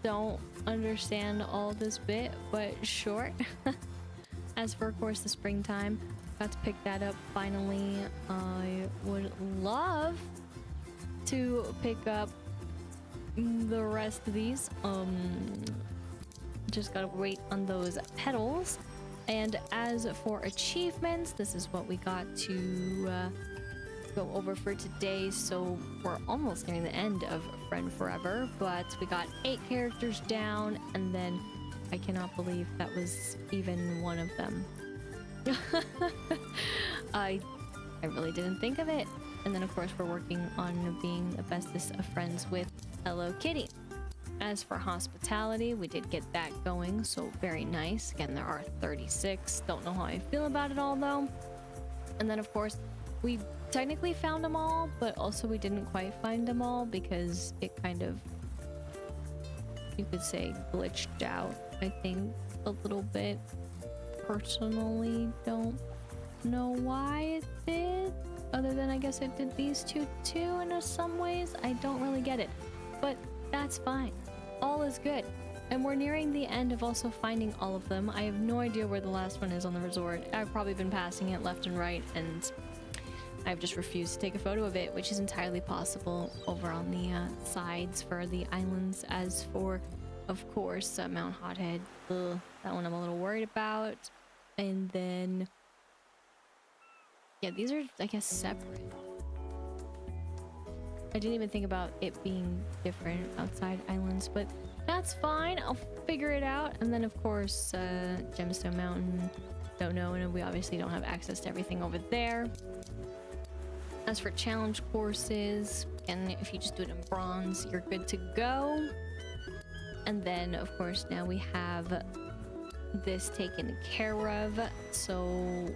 Don't understand all this bit, but sure. As for, of course, the springtime, got to pick that up finally. I would love to pick up the rest of these. Just gotta wait on those petals. And as for achievements, this is what we got to go over for today. So we're almost nearing the end of Friend Forever, but we got 8 characters down, and then I cannot believe that was even one of them. I really didn't think of it. And then of course we're working on being the bestest of friends with Hello Kitty. As for hospitality, we did get that going, so very nice. Again, there are 36. Don't know how I feel about it all though. And then of course we technically found them all, but also we didn't quite find them all because it kind of, you could say, glitched out, I think, a little bit. Personally, don't know why it did, other than I guess it did these 2 too in some ways. I don't really get it, but that's fine. All is good. And we're nearing the end of also finding all of them. I have no idea where the last one is on the resort. I've probably been passing it left and right, and I've just refused to take a photo of it, which is entirely possible over on the sides for the islands. As for, of course, Mount Hothead, that one I'm a little worried about. And then, yeah, these are, I guess, separate. I didn't even think about it being different outside islands, but that's fine. I'll figure it out. And then, of course, Gemstone Mountain, don't know, and we obviously don't have access to everything over there. As for challenge courses, and if you just do it in bronze, you're good to go. And then, of course, now we have this taken care of, so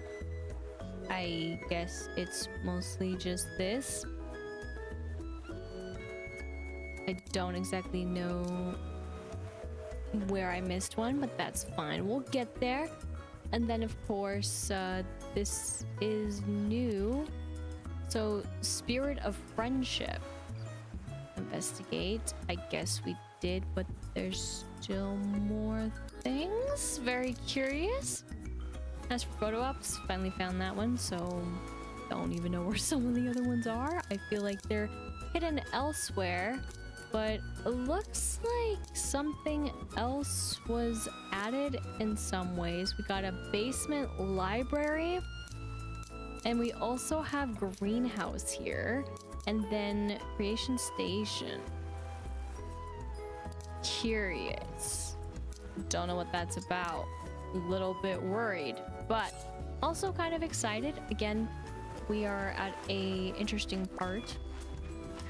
I guess it's mostly just this. I don't exactly know where I missed one, but that's fine. We'll get there. And then, of course, this is new. So, Spirit of Friendship. Investigate. I guess we did, but there's still more things. Very curious. As for photo ops, finally found that one, so don't even know where some of the other ones are. I feel like they're hidden elsewhere, but it looks like something else was added in some ways. We got a basement library, and we also have greenhouse here, and then creation station. Curious. Don't know what that's about. A little bit worried, but also kind of excited. Again, we are at a interesting part,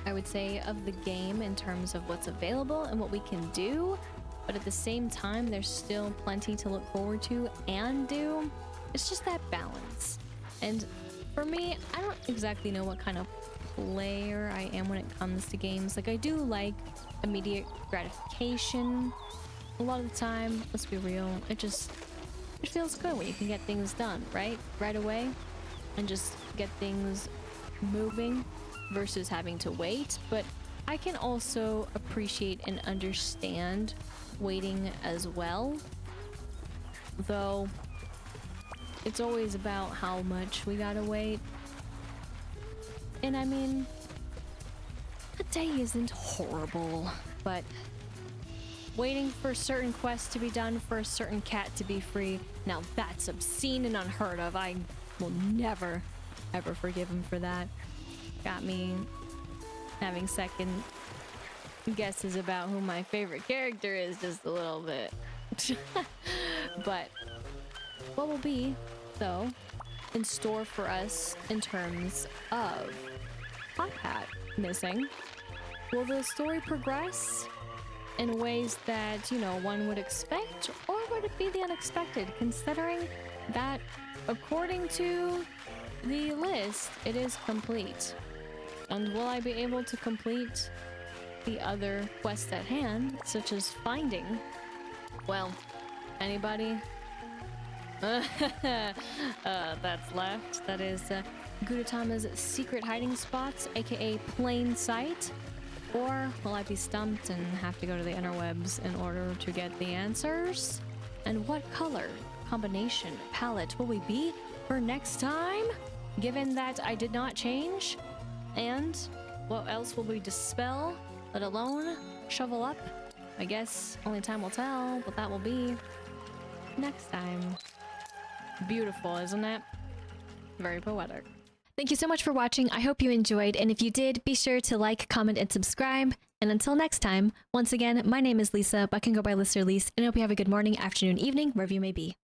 I would say, of the game in terms of what's available and what we can do, but at the same time there's still plenty to look forward to and do. It's just that balance. And for me, I don't exactly know what kind of player I am when it comes to games. Like, I do like immediate gratification a lot of the time. Let's be real, it feels good when you can get things done right away and just get things moving versus having to wait. But I can also appreciate and understand waiting as well, though it's always about how much we gotta wait. And I mean, a day isn't horrible, but waiting for certain quests to be done, for a certain cat to be free, now that's obscene and unheard of. I will never ever forgive him for that. Got me having second guesses about who my favorite character is just a little bit. But what will be, though, in store for us in terms of Hot Hat missing? Will the story progress in ways that, you know, one would expect, or would it be the unexpected, considering that according to the list, it is complete? And will I be able to complete the other quests at hand, such as finding, well, anybody that's left? That is Gudetama's secret hiding spots, aka plain sight? Or will I be stumped and have to go to the interwebs in order to get the answers? And what color combination palette will we be for next time, given that I did not change? And what else will we dispel, let alone shovel up? I guess only time will tell, but that will be next time. Beautiful, isn't it? Very poetic. Thank you so much for watching. I hope you enjoyed, and if you did, be sure to like, comment, and subscribe. And until next time, once again, my name is Lisa, but I can go by Lister Lise, and I hope you have a good morning, afternoon, evening, wherever you may be.